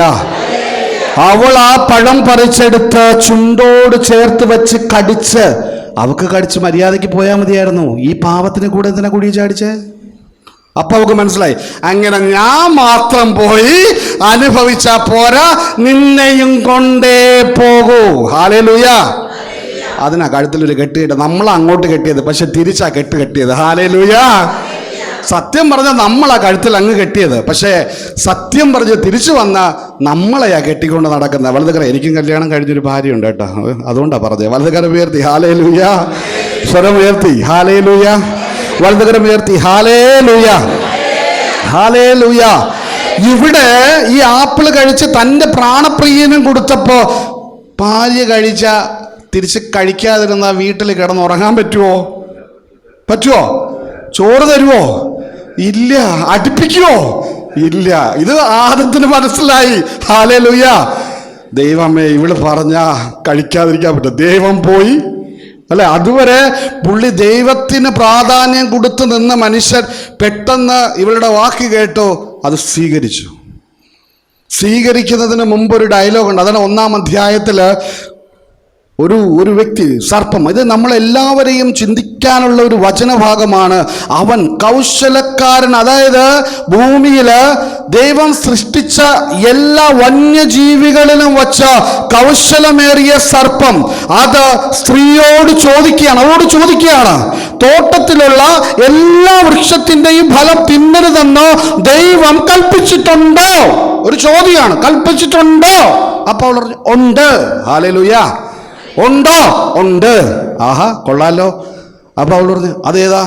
അവൾ ആ പഴം പറിച്ചെടുത്ത് ചുണ്ടോട് ചേർത്ത് വെച്ച് കടിച്ച്, അവക്ക് കടിച്ച് മര്യാദയ്ക്ക് പോയാൽ മതിയായിരുന്നു. ഈ പാവത്തിന് കൂടെ എന്തിനാ കുഴി ചാടിച്ചേ? അപ്പൊ അവക്ക് മനസ്സിലായി, അങ്ങനെ ഞാൻ മാത്രം പോയി അനുഭവിച്ചാ പോരാ, നിന്നെയും കൊണ്ടേ പോകൂ. ഹല്ലേലൂയ. അതിനാ കഴുത്തിലൊരു കെട്ട് കെട്ടിയത്. നമ്മൾ അങ്ങോട്ട് കെട്ടിയത്, പക്ഷെ തിരിച്ചാ കെട്ടിയത്. ഹല്ലേലൂയ. സത്യം പറഞ്ഞ നമ്മളാ കഴുത്തിൽ അങ്ങ് കെട്ടിയത്, പക്ഷേ സത്യം പറഞ്ഞ് തിരിച്ചു വന്ന നമ്മളെയാ കെട്ടിക്കൊണ്ട് നടക്കുന്നത്. വലതുകര എനിക്കും കല്യാണം കഴിഞ്ഞൊരു ഭാര്യ ഉണ്ട് കേട്ടോ, അതുകൊണ്ടാ പറഞ്ഞത്. വലതുകര ഉയർത്തി ഹല്ലേലൂയ. സ്വരം ഉയർത്തി ഹല്ലേലൂയ. വലതുകര ഉയർത്തി ഹല്ലേലൂയ, ഹല്ലേലൂയ. ഇവിടെ ഈ ആപ്പിള് കഴിച്ച് തൻ്റെ പ്രാണപ്രിയനും കൊടുത്തപ്പോ ഭാര്യ കഴിച്ച തിരിച്ച് കഴിക്കാതിരുന്ന വീട്ടിൽ കിടന്നുറങ്ങാൻ പറ്റുമോ? ചോറ് തരുമോ? ഇല്ല. അടുപ്പിക്കുമോ? ഇല്ല. ഇത് ആദത്തിന് മനസ്സിലായി. ഹല്ലേലൂയ. ദൈവമേ, ഇവള് പറഞ്ഞ കഴിക്കാതിരിക്കാൻ പറ്റും. ദൈവം പോയി അല്ലെ? അതുവരെ പുള്ളി ദൈവത്തിന് പ്രാധാന്യം കൊടുത്തു നിന്ന മനുഷ്യൻ പെട്ടെന്ന് ഇവളുടെ വാക്ക് കേട്ടോ, അത് സ്വീകരിച്ചു. സ്വീകരിക്കുന്നതിന് മുമ്പ് ഒരു ഡയലോഗുണ്ട്. അതാണ് 1-ാം അധ്യായത്തില് ഒരു വ്യക്തി സർപ്പം. ഇത് നമ്മളെല്ലാവരെയും ചിന്തിക്കാനുള്ള ഒരു വചനഭാഗമാണ്. അവൻ കൗശലക്കാരൻ. അതായത് ഭൂമിയില് ദൈവം സൃഷ്ടിച്ച എല്ലാ വന്യജീവികളിലും വച്ച കൗശലമേറിയ സർപ്പം അത് സ്ത്രീയോട് ചോദിക്കുകയാണ്, അവളോട് ചോദിക്കുകയാണ്, തോട്ടത്തിലുള്ള എല്ലാ വൃക്ഷത്തിന്റെയും ഫലം തിന്നരുതെന്ന് ദൈവം കൽപ്പിച്ചിട്ടുണ്ടോ? ഒരു ചോദ്യമാണ്. കൽപ്പിച്ചിട്ടുണ്ടോ? അപ്പോൾ അവൾ പറഞ്ഞു ഉണ്ട്. ഹല്ലേലൂയ. ഉണ്ടോ? ഉണ്ട്. ആഹാ കൊള്ളാലോ. അപ്പൊ അവൾ പറഞ്ഞു അതേതാ?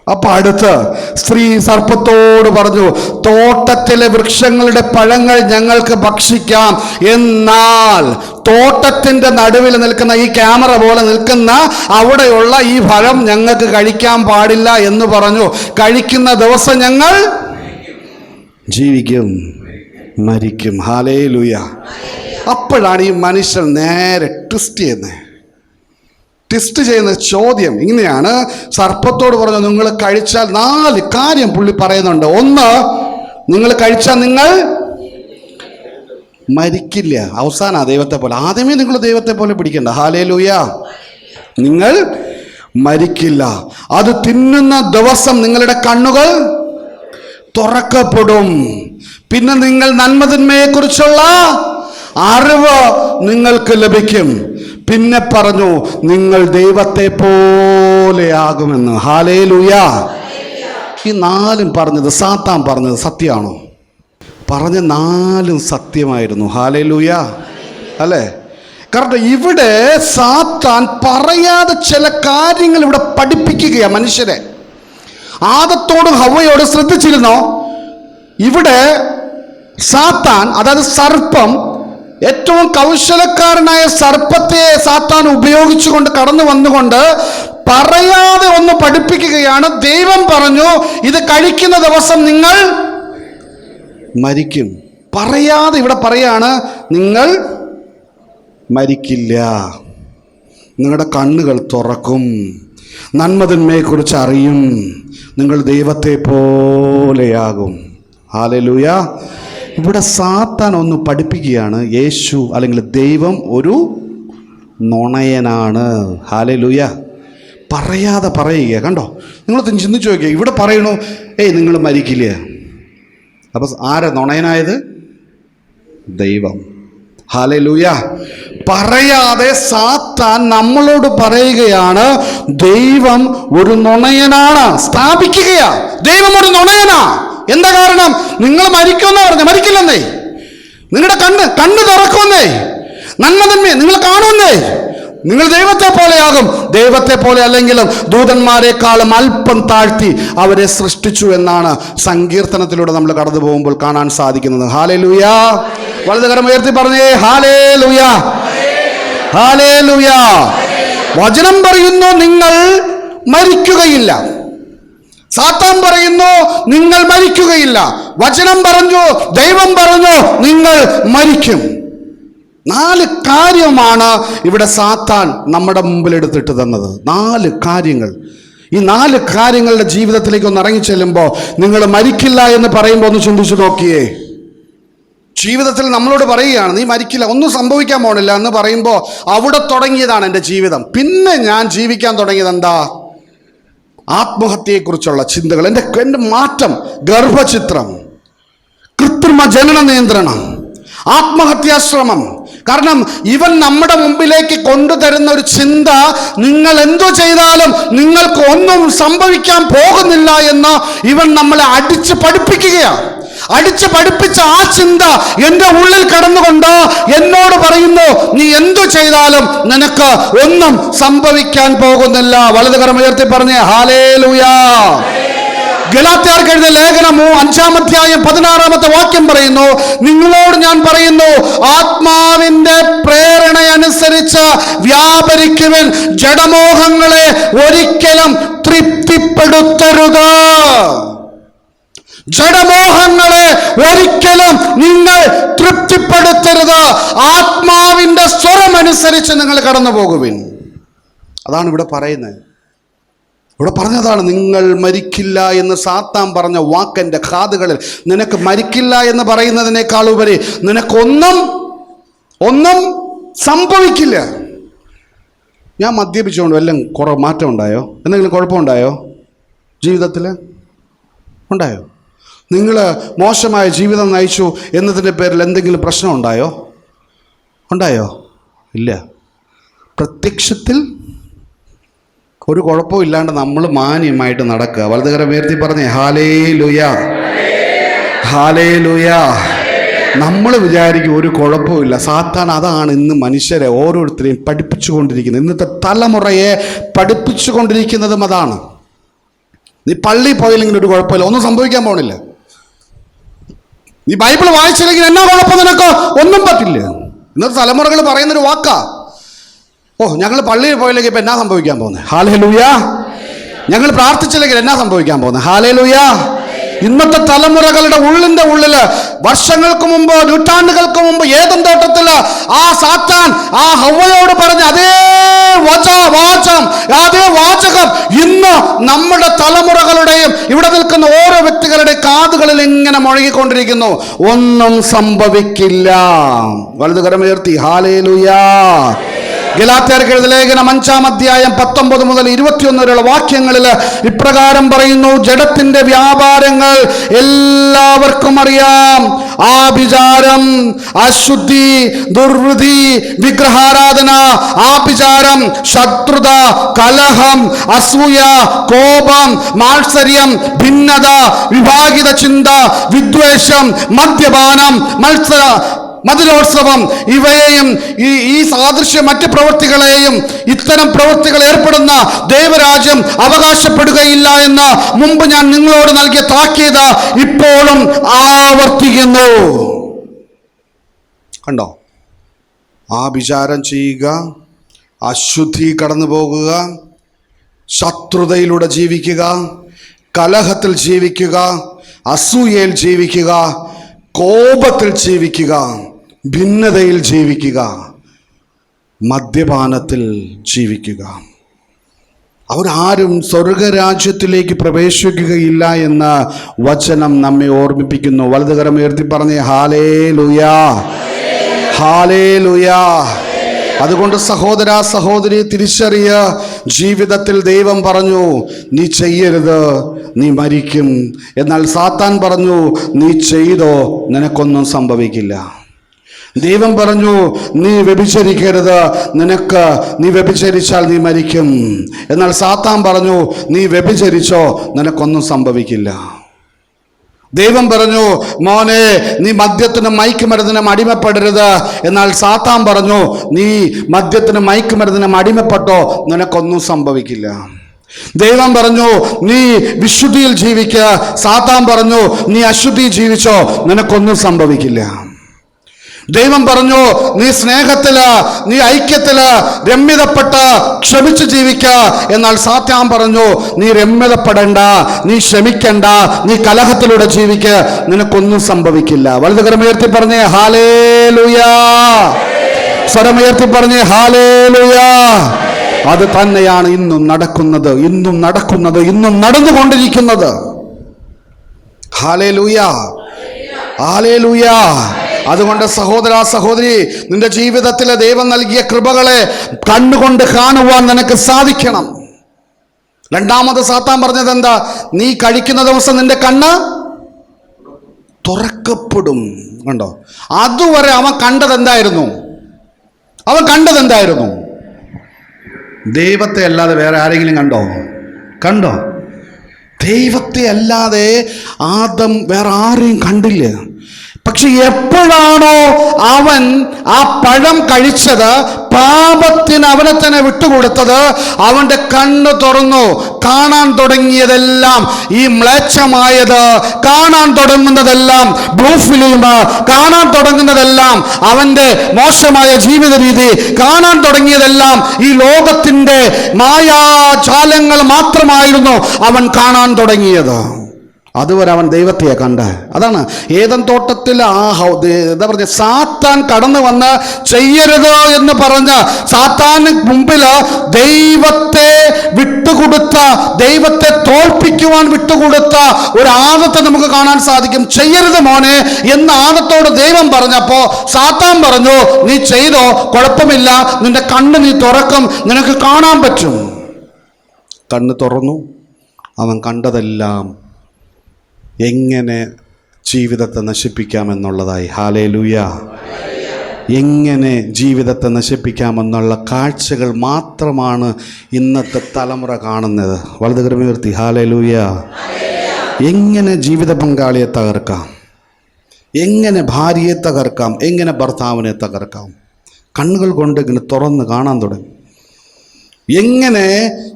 അപ്പൊ അടുത്ത് സ്ത്രീ സർപ്പത്തോട് പറഞ്ഞു, തോട്ടത്തിലെ വൃക്ഷങ്ങളുടെ പഴങ്ങൾ ഞങ്ങൾക്ക് ഭക്ഷിക്കാം, എന്നാൽ തോട്ടത്തിന്റെ നടുവിൽ നിൽക്കുന്ന ഈ ക്യാമറ പോലെ നിൽക്കുന്ന അവിടെയുള്ള ഈ ഫലം ഞങ്ങൾക്ക് കഴിക്കാൻ പാടില്ല എന്ന് പറഞ്ഞു. കഴിക്കുന്ന ദിവസം ഞങ്ങൾ ജീവിക്കും, മരിക്കും. ഹല്ലേലൂയ. അപ്പോഴാണ് ഈ മനുഷ്യൻ നേരെ ട്വിസ്റ്റ് ചെയ്യുന്ന ചോദ്യം ഇങ്ങനെയാണ്. സർപ്പത്തോട് പറഞ്ഞു നിങ്ങൾ കഴിച്ചാൽ 4 കാര്യം പുള്ളി പറയുന്നുണ്ട്. ഒന്ന്, നിങ്ങൾ കഴിച്ചാൽ നിങ്ങൾ മരിക്കില്ല. അവസാന ദൈവത്തെ പോലെ. ആദ്യമേ നിങ്ങൾ ദൈവത്തെ പോലെ പിടിക്കണ്ട. ഹല്ലേലൂയ. നിങ്ങൾ മരിക്കില്ല. അത് തിന്നുന്ന ദിവസം നിങ്ങളുടെ കണ്ണുകൾ തുറക്കപ്പെടും. പിന്നെ നിങ്ങൾ നന്മതിന്മയെക്കുറിച്ചുള്ള അറിവ് നിങ്ങൾക്ക് ലഭിക്കും. പിന്നെ പറഞ്ഞു, നിങ്ങൾ ദൈവത്തെ പോലെയാകുമെന്ന്. ഹല്ലേലൂയ. ഈ നാലും പറഞ്ഞത്, സാത്താൻ പറഞ്ഞത് സത്യമാണോ? പറഞ്ഞ നാലും സത്യമായിരുന്നു. ഹല്ലേലൂയ. അല്ലേ? കാരണം ഇവിടെ സാത്താൻ പറയാതെ ചില കാര്യങ്ങൾ ഇവിടെ പഠിപ്പിക്കുകയാണ് മനുഷ്യരെ. ആദത്തോടും ഹവ്വയോടും ശ്രദ്ധിച്ചിരുന്നോ? ഇവിടെ സാത്താൻ, അതായത് സർപ്പം, ഏറ്റവും കൗശലക്കാരനായ സർപ്പത്തെ സാത്താൻ ഉപയോഗിച്ചുകൊണ്ട് കടന്നു വന്നുകൊണ്ട് പറയാതെ ഒന്ന് പഠിപ്പിക്കുകയാണ്. ദൈവം പറഞ്ഞു, ഇത് കഴിക്കുന്ന ദിവസം നിങ്ങൾ മരിക്കും. പറയാതെ ഇവിടെ പറയാണ്, നിങ്ങൾ മരിക്കില്ല, നിങ്ങളുടെ കണ്ണുകൾ തുറക്കും, നന്മതിന്മയെക്കുറിച്ച് അറിയും, നിങ്ങൾ ദൈവത്തെ പോലെയാകും. ഹല്ലേലൂയ. ഇവിടെ സാത്താൻ ഒന്ന് പഠിപ്പിക്കുകയാണ്, യേശു അല്ലെങ്കിൽ ദൈവം ഒരു നുണയനാണ്. ഹല്ലേലൂയ. പറയാതെ പറയുക. കണ്ടോ? നിങ്ങൾ ചിന്തിച്ചു നോക്കിയ, ഇവിടെ പറയണു, നിങ്ങൾ മരിക്കില്ല. അപ്പം ആരാ നുണയനായത്? ദൈവം. ഹല്ലേലൂയ. പറയാതെ സാത്താൻ നമ്മളോട് പറയുകയാണ്, ദൈവം ഒരു നുണയനാണ്. സ്ഥാപിക്കുകയാ, ദൈവം ഒരു നുണയനാ. എന്താ കാരണം? നിങ്ങൾ മരിക്കുമെന്ന് പറഞ്ഞു, മരിക്കില്ലെന്നേ. നിങ്ങളുടെ കണ്ണ് തുറക്കുമെന്നേ. നന്മതന്മേ നിങ്ങൾ കാണുമെന്നേ. നിങ്ങൾ ദൈവത്തെ പോലെയാകും. ദൈവത്തെ പോലെ അല്ലെങ്കിലും ദൂതന്മാരെക്കാളും അല്പം താഴ്ത്തി അവരെ സൃഷ്ടിച്ചു എന്നാണ് സങ്കീർത്തനത്തിലൂടെ നമ്മൾ കടന്നു പോകുമ്പോൾ കാണാൻ സാധിക്കുന്നത്. ഹല്ലേലൂയ. വലതുകരം ഉയർത്തി പറഞ്ഞേ, ഹല്ലേലൂയ, ഹല്ലേലൂയ. വചനം പറയുന്നു, നിങ്ങൾ മരിക്കുകയില്ല. സാത്താൻ പറയുന്നു, നിങ്ങൾ മരിക്കുകയില്ല. വചനം പറഞ്ഞു, ദൈവം പറഞ്ഞു, നിങ്ങൾ മരിക്കും. 4 കാര്യമാണ് ഇവിടെ സാത്താൻ നമ്മുടെ മുമ്പിൽ എടുത്തിട്ട് തന്നത്. 4 കാര്യങ്ങൾ. ഈ 4 കാര്യങ്ങളുടെ ജീവിതത്തിലേക്ക് ഒന്ന് ഇറങ്ങി ചെല്ലുമ്പോൾ, നിങ്ങൾ മരിക്കില്ല എന്ന് പറയുമ്പോൾ ഒന്ന് ചിന്തിച്ചു നോക്കിയേ. ജീവിതത്തിൽ നമ്മളോട് പറയുകയാണ്, നീ മരിക്കില്ല, ഒന്നും സംഭവിക്കാൻ പോണില്ല എന്ന് പറയുമ്പോൾ അവിടെ തുടങ്ങിയതാണ് എൻ്റെ ജീവിതം. പിന്നെ ഞാൻ ജീവിക്കാൻ തുടങ്ങിയത് എന്താ? ആത്മഹത്യയെക്കുറിച്ചുള്ള ചിന്തകൾ, എൻ്റെ മാറ്റം, ഗർഭചിത്രം, കൃത്രിമ ജനന നിയന്ത്രണം, ആത്മഹത്യാശ്രമം. കാരണം ഇവൻ നമ്മുടെ മുമ്പിലേക്ക് കൊണ്ടുതരുന്ന ഒരു ചിന്ത, നിങ്ങൾ എന്തു ചെയ്താലും നിങ്ങൾക്ക് ഒന്നും സംഭവിക്കാൻ പോകുന്നില്ല എന്ന് ഇവൻ നമ്മളെ അടിച്ച് പഠിപ്പിക്കുകയാണ്. അടിച്ച് പഠിപ്പിച്ച ആ ചിന്ത എൻ്റെ ഉള്ളിൽ കടന്നുകൊണ്ട് എന്നോട് പറയുന്നു, നീ എന്തു ചെയ്താലും നിനക്ക് ഒന്നും സംഭവിക്കാൻ പോകുന്നില്ല. വലതുകരം ഉയർത്തി പറഞ്ഞേ, ഹല്ലേലൂയ. ഗലാത്യർക്ക് എഴുതിയ ലേഖനം 5-ാം അധ്യായം 16-ാമത്തെ വാക്യം പറയുന്നു, നിങ്ങളോട് ഞാൻ പറയുന്നു, ആത്മാവിന്റെ പ്രേരണയനുസരിച്ച് വ്യാപരിക്കുവിൻ, ജഡമോഹങ്ങളെ ഒരിക്കലും തൃപ്തിപ്പെടുത്തരുത്. ജഡമോഹങ്ങളെ ഒരിക്കലും നിങ്ങൾ തൃപ്തിപ്പെടുത്തരുത്. ആത്മാവിന്റെ സ്വരമനുസരിച്ച് നിങ്ങൾ കടന്നു പോകുവിൻ. അതാണ് ഇവിടെ പറയുന്നത്. ഇവിടെ പറഞ്ഞതാണ്, നിങ്ങൾ മരിക്കില്ല എന്ന് സാത്താൻ പറഞ്ഞ വാക്കെൻ്റെ കാതുകളിൽ, നിനക്ക് മരിക്കില്ല എന്ന് പറയുന്നതിനേക്കാൾ ഉപരി നിനക്കൊന്നും സംഭവിക്കില്ല. ഞാൻ മദ്യപിച്ചുകൊണ്ട് വല്ലതും കുറേ മാറ്റം ഉണ്ടായോ? എന്തെങ്കിലും കുഴപ്പമുണ്ടായോ ജീവിതത്തിൽ? ഉണ്ടായോ? നിങ്ങൾ മോശമായ ജീവിതം നയിച്ചു എന്നതിൻ്റെ പേരിൽ എന്തെങ്കിലും പ്രശ്നം ഉണ്ടായോ? ഇല്ല. പ്രത്യക്ഷത്തിൽ ഒരു കുഴപ്പവും ഇല്ലാണ്ട് നമ്മൾ മാന്യമായിട്ട് നടക്കുക. വലതുകരം ഉയർത്തി പറഞ്ഞേ, ഹല്ലേലൂയ, ഹല്ലേലൂയ. നമ്മൾ വിചാരിക്കും ഒരു കുഴപ്പമില്ല. സാത്താൻ അതാണ് ഇന്ന് മനുഷ്യരെ ഓരോരുത്തരെയും പഠിപ്പിച്ചുകൊണ്ടിരിക്കുന്നത്. ഇന്നത്തെ തലമുറയെ പഠിപ്പിച്ചുകൊണ്ടിരിക്കുന്നതും അതാണ്. നീ പള്ളി പോയില്ലെങ്കിൽ ഒരു കുഴപ്പമില്ല, ഒന്നും സംഭവിക്കാൻ പോണില്ല. നീ ബൈബിൾ വായിച്ചില്ലെങ്കിൽ എന്നാ കുഴപ്പം, നിനക്ക് ഒന്നും പറ്റില്ല. ഇന്നത്തെ തലമുറകൾ പറയുന്നൊരു വാക്കാ, ഞങ്ങൾ പള്ളിയിൽ പോയില്ലെങ്കിൽ ഇപ്പം എന്നാ സംഭവിക്കാൻ പോകുന്നത്? ഹല്ലേലൂയ. ഞങ്ങൾ പ്രാർത്ഥിച്ചില്ലെങ്കിൽ എന്നാ സംഭവിക്കാൻ പോകുന്നത്? ഹല്ലേലൂയ. ഇന്നത്തെ തലമുറകളുടെ ഉള്ളില് വർഷങ്ങൾക്ക് മുമ്പ്, നൂറ്റാണ്ടുകൾക്ക് മുമ്പ് ഏദൻ തോട്ടത്തില് ആ സാത്താൻ ആ ഹവ്വയോട് പറഞ്ഞ അതേ വാചകം ഇന്ന് നമ്മുടെ തലമുറകളുടെയും ഇവിടെ നിൽക്കുന്ന ഓരോ വ്യക്തികളുടെ കാതുകളിൽ ഇങ്ങനെ മുഴങ്ങിക്കൊണ്ടിരിക്കുന്നു. ഒന്നും സംഭവിക്കില്ല. വലതുകരമുയർത്തി ഹല്ലേലൂയാ. ഗലാത്യർക്ക് എഴുതിയ ലേഖനം 5-ാം അധ്യായം 19 മുതൽ 21 വരെയുള്ള വാക്യങ്ങളിൽ ഇപ്രകാരം പറയുന്നു: ജഡത്തിന്റെ വ്യാപാരങ്ങൾ എല്ലാവർക്കും അറിയാം. ആഭിചാരം, അശുദ്ധി, ദുർവൃത്തി, വിഗ്രഹാരാധന, ആഭിചാരം, ശത്രുത, കലഹം, അസൂയ, കോപം, മാത്സര്യം, ഭിന്നത, വിഭാഗിത ചിന്ത, വിദ്വേഷം, മദ്യപാനം, മധുരോത്സവം ഇവയെയും ഈ സാദൃശ്യ മറ്റ് പ്രവൃത്തികളെയും ഇത്തരം പ്രവൃത്തികൾ ഏർപ്പെടുന്ന ദൈവരാജ്യം അവകാശപ്പെടുകയില്ല എന്ന് മുമ്പ് ഞാൻ നിങ്ങളോട് നൽകിയ താക്കീത് ഇപ്പോഴും ആവർത്തിക്കുന്നു. കണ്ടോ? ആഭിചാരം ചെയ്യുക, അശുദ്ധി കടന്നു പോകുക, ശത്രുതയിലൂടെ ജീവിക്കുക, കലഹത്തിൽ ജീവിക്കുക, അസൂയയിൽ ജീവിക്കുക, കോപത്തിൽ ജീവിക്കുക, ഭിന്നതയിൽ ജീവിക്കുക, മദ്യപാനത്തിൽ ജീവിക്കുക. അവരാരും സ്വർഗരാജ്യത്തിലേക്ക് പ്രവേശിക്കുകയില്ല എന്ന വചനം നമ്മെ ഓർമ്മിപ്പിക്കുന്നു. വലതുകരം ഉയർത്തി പറഞ്ഞേ ഹല്ലേലൂയാ, ഹല്ലേലൂയാ. അതുകൊണ്ട് സഹോദര സഹോദരി തിരിച്ചറിയ, ജീവിതത്തിൽ ദൈവം പറഞ്ഞു നീ ചെയ്യരുത്, നീ മരിക്കും. എന്നാൽ സാത്താൻ പറഞ്ഞു നീ ചെയ്തോ, നിനക്കൊന്നും സംഭവിക്കില്ല. ദൈവം പറഞ്ഞു നീ വ്യഭിചരിക്കരുത്, നീ വ്യഭിചരിച്ചാൽ നീ മരിക്കും. എന്നാൽ സാത്താൻ പറഞ്ഞു നീ വ്യഭിചരിച്ചോ, നിനക്കൊന്നും സംഭവിക്കില്ല. ദൈവം പറഞ്ഞു മോനെ നീ മദ്യത്തിനും മയക്കുമരുന്നിനും അടിമപ്പെടരുത്. എന്നാൽ സാത്താൻ പറഞ്ഞു നീ മദ്യത്തിനും മയക്കുമരുന്നിനും അടിമപ്പെട്ടോ, നിനക്കൊന്നും സംഭവിക്കില്ല. ദൈവം പറഞ്ഞു നീ വിശുദ്ധിയിൽ ജീവിക്കുക. സാത്താൻ പറഞ്ഞു നീ അശുദ്ധി ജീവിച്ചോ, നിനക്കൊന്നും സംഭവിക്കില്ല. ദൈവം പറഞ്ഞു നീ സ്നേഹത്തില്, നീ ഐക്യത്തില് രമ്യതപ്പെട്ട് ക്ഷമിച്ച് ജീവിക്ക. എന്നാൽ സാത്താൻ പറഞ്ഞു നീ രമ്യതപ്പെടണ്ട, നീ ക്ഷമിക്കണ്ട, നീ കലഹത്തിലൂടെ ജീവിക്ക, നിനക്കൊന്നും സംഭവിക്കില്ല. വലതുകരമുയർത്തി പറഞ്ഞേ ഹല്ലേലൂയാ. സ്വരമുയർത്തി പറഞ്ഞേ ഹല്ലേലൂയാ. അത് തന്നെയാണ് ഇന്നും നടക്കുന്നത്, ഇന്നും നടന്നുകൊണ്ടിരിക്കുന്നത്. ഹല്ലേലൂയാ, ഹല്ലേലൂയാ. അതുകൊണ്ട് സഹോദര സഹോദരി, നിന്റെ ജീവിതത്തിലെ ദൈവം നൽകിയ കൃപകളെ കണ്ണുകൊണ്ട് കാണുവാൻ നിനക്ക് സാധിക്കണം. രണ്ടാമത് സാത്താൻ പറഞ്ഞത് എന്താ? നീ കഴിക്കുന്ന ദിവസം നിന്റെ കണ്ണ് തുറക്കപ്പെടും. കണ്ടോ? അതുവരെ അവൻ കണ്ടത് എന്തായിരുന്നു? ദൈവത്തെ അല്ലാതെ വേറെ ആരെങ്കിലും കണ്ടോ? ദൈവത്തെ അല്ലാതെ ആദം വേറെ ആരെയും കണ്ടില്ല. പക്ഷെ എപ്പോഴാണോ അവൻ ആ പഴം കഴിച്ചത്, പാപത്തിന് അവനെ തന്നെ വിട്ടുകൊടുത്തത്, അവന്റെ കണ്ണ് തുറന്നു. കാണാൻ തുടങ്ങിയതെല്ലാം ഈ മ്ലേച്ഛമായത്, കാണാൻ തുടങ്ങുന്നതെല്ലാം ബ്ലൂ ഫിലിം, കാണാൻ തുടങ്ങുന്നതെല്ലാം അവന്റെ മോശമായ ജീവിത രീതി, കാണാൻ തുടങ്ങിയതെല്ലാം ഈ ലോകത്തിന്റെ മായാജാലങ്ങൾ മാത്രമായിരുന്നു അവൻ കാണാൻ തുടങ്ങിയത്. അതുവരെ അവൻ ദൈവത്തെ കണ്ട. അതാണ് ഏദൻ തോട്ടത്തിൽ എന്താ പറഞ്ഞ സാത്താൻ കടന്നു വന്ന് ചെയ്യരുത് എന്ന് പറഞ്ഞ് സാത്താന് മുമ്പിൽ ദൈവത്തെ വിട്ടുകൊടുത്ത, ദൈവത്തെ തോൽപ്പിക്കുവാൻ വിട്ടുകൊടുത്ത ഒരു ആദത്തെ നമുക്ക് കാണാൻ സാധിക്കും. ചെയ്യരുത് മോനെ എന്ന് ആദത്തോട് ദൈവം പറഞ്ഞപ്പോ സാത്താൻ പറഞ്ഞു നീ ചെയ്തോ, കുഴപ്പമില്ല, നിന്റെ കണ്ണ് നീ തുറക്കും, നിനക്ക് കാണാൻ പറ്റും. കണ്ണ് തുറന്നു. അവൻ കണ്ടതെല്ലാം എങ്ങനെ ജീവിതത്തെ നശിപ്പിക്കാമെന്നുള്ളതായി. ഹല്ലേലൂയ. എങ്ങനെ ജീവിതത്തെ നശിപ്പിക്കാമെന്നുള്ള കാഴ്ചകൾ മാത്രമാണ് ഇന്നത്തെ തലമുറ കാണുന്നത്. വലതുകരമുയർത്തി ഹല്ലേലൂയ. എങ്ങനെ ജീവിത പങ്കാളിയെ തകർക്കാം, എങ്ങനെ ഭാര്യയെ തകർക്കാം, എങ്ങനെ ഭർത്താവിനെ തകർക്കാം, കണ്ണുകൾ കൊണ്ട് ഇങ്ങനെ തുറന്ന് കാണാൻ തുടങ്ങി. എങ്ങനെ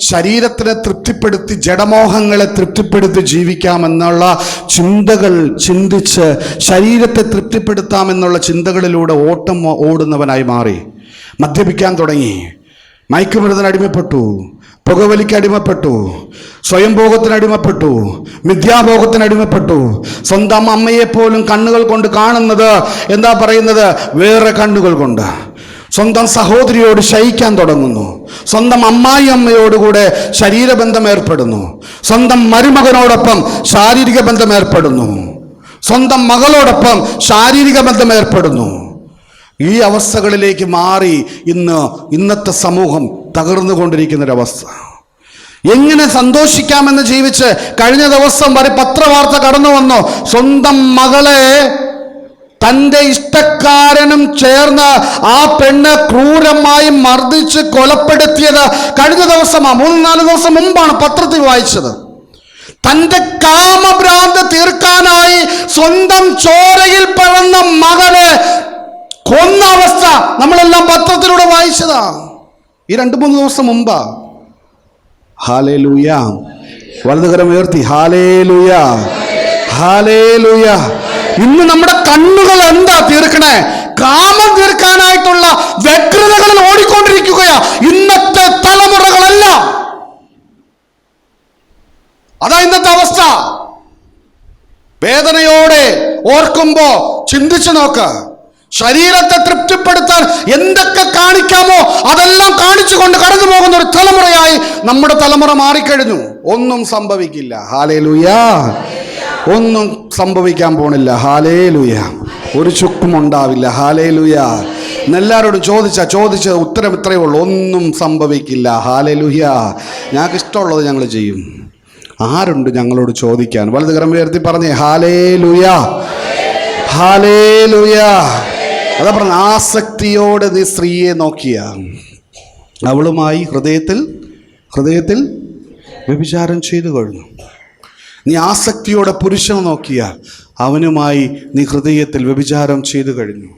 ശരീരത്തിനെ തൃപ്തിപ്പെടുത്തി, ജഡമോഹങ്ങളെ തൃപ്തിപ്പെടുത്തി ജീവിക്കാമെന്നുള്ള ചിന്തകൾ ചിന്തിച്ച് ശരീരത്തെ തൃപ്തിപ്പെടുത്താമെന്നുള്ള ചിന്തകളിലൂടെ ഓടുന്നവനായി മാറി. മദ്യപിക്കാൻ തുടങ്ങി, മയക്കുമരുന്നിന് അടിമപ്പെട്ടു, പുകവലിക്ക് അടിമപ്പെട്ടു, സ്വയംഭോഗത്തിന് അടിമപ്പെട്ടു, മിഥ്യാഭോഗത്തിന് അടിമപ്പെട്ടു. സ്വന്തം അമ്മയെപ്പോലും കണ്ണുകൾ കൊണ്ട് കാണുന്നത് എന്താ പറയുന്നത്? വേറെ കണ്ണുകൾ കൊണ്ട്. സ്വന്തം സഹോദരിയോട് ശയിക്കാൻ തുടങ്ങുന്നു. സ്വന്തം അമ്മായിയമ്മയോടുകൂടെ ശരീരബന്ധം ഏർപ്പെടുന്നു. സ്വന്തം മരുമകനോടൊപ്പം ശാരീരിക ബന്ധം ഏർപ്പെടുന്നു. സ്വന്തം മകളോടൊപ്പം ശാരീരിക ബന്ധം ഏർപ്പെടുന്നു. ഈ അവസ്ഥകളിലേക്ക് മാറി ഇന്നത്തെ സമൂഹം തകർന്നുകൊണ്ടിരിക്കുന്നൊരവസ്ഥ. എങ്ങനെ സന്തോഷിക്കാമെന്ന് ജീവിച്ച് കഴിഞ്ഞ ദിവസം വരെ പത്രവാർത്ത കടന്നു വന്നു. സ്വന്തം മകളെ തൻ്റെ ഇഷ്ടക്കാരനും ചേർന്ന് ആ പെണ്ണ് ക്രൂരമായി മർദ്ദിച്ച് കൊലപ്പെടുത്തിയത് കഴിഞ്ഞ ദിവസമാണ്. 3-4 ദിവസം മുമ്പാണ് പത്രത്തിൽ വായിച്ചത്. തൻ്റെ കാമഭ്രാന്ത് തീർക്കാനായി സ്വന്തം ചോരയിൽ പിറന്ന മകനെ കൊന്ന അവസ്ഥ നമ്മളെല്ലാം പത്രത്തിലൂടെ വായിച്ചതാ. ഈ 2-3 ദിവസം മുമ്പാ. ഹല്ലേലൂയ. വലതുകരം ഉയർത്തി ഹല്ലേലൂയ, ഹല്ലേലൂയ. ഇന്ന് നമ്മുടെ കണ്ണുകൾ എന്താ തീർക്കണേ? കാമം തീർക്കാനായിട്ടുള്ള വ്യഗ്രതകളിൽ ഓടിക്കൊണ്ടിരിക്കുകയാ ഇന്നത്തെ തലമുറകളെല്ലാം. അതാ ഇന്നത്തെ അവസ്ഥ. വേദനയോടെ ഓർക്കുമ്പോ ചിന്തിച്ചു നോക്ക്. ശരീരത്തെ തൃപ്തിപ്പെടുത്താൻ എന്തൊക്കെ കാണിക്കാമോ അതെല്ലാം കാണിച്ചുകൊണ്ട് കടന്നു പോകുന്ന ഒരു തലമുറയായി നമ്മുടെ തലമുറ മാറിക്കഴിഞ്ഞു. ഒന്നും സംഭവിക്കില്ല. ഹല്ലേലൂയ. ഒന്നും സംഭവിക്കാൻ പോണില്ല. ഹല്ലേലൂയ. ഒരു ചുക്കും ഉണ്ടാവില്ല. ഹല്ലേലൂയ. എല്ലാവരോടും ചോദിച്ച ഉത്തരം ഇത്രയേ ഉള്ളൂ. ഒന്നും സംഭവിക്കില്ല. ഹല്ലേലൂയ. ഞങ്ങൾക്ക് ഇഷ്ടമുള്ളത് ഞങ്ങൾ ചെയ്യും. ആരുണ്ട് ഞങ്ങളോട് ചോദിക്കാൻ? വലത് കരം ഉയർത്തി പറഞ്ഞേ ഹല്ലേലൂയ, ഹല്ലേലൂയ. അതാ പറഞ്ഞ ആസക്തിയോടെ നീ സ്ത്രീയെ നോക്കിയ അവളുമായി ഹൃദയത്തിൽ വ്യഭിചാരം ചെയ്തു കഴിഞ്ഞു. നീ ആസക്തിയോടെ പുരുഷനെ നോക്കിയാൽ അവനുമായി നീ ഹൃദയത്തിൽ വ്യഭിചാരം ചെയ്തു കഴിഞ്ഞു.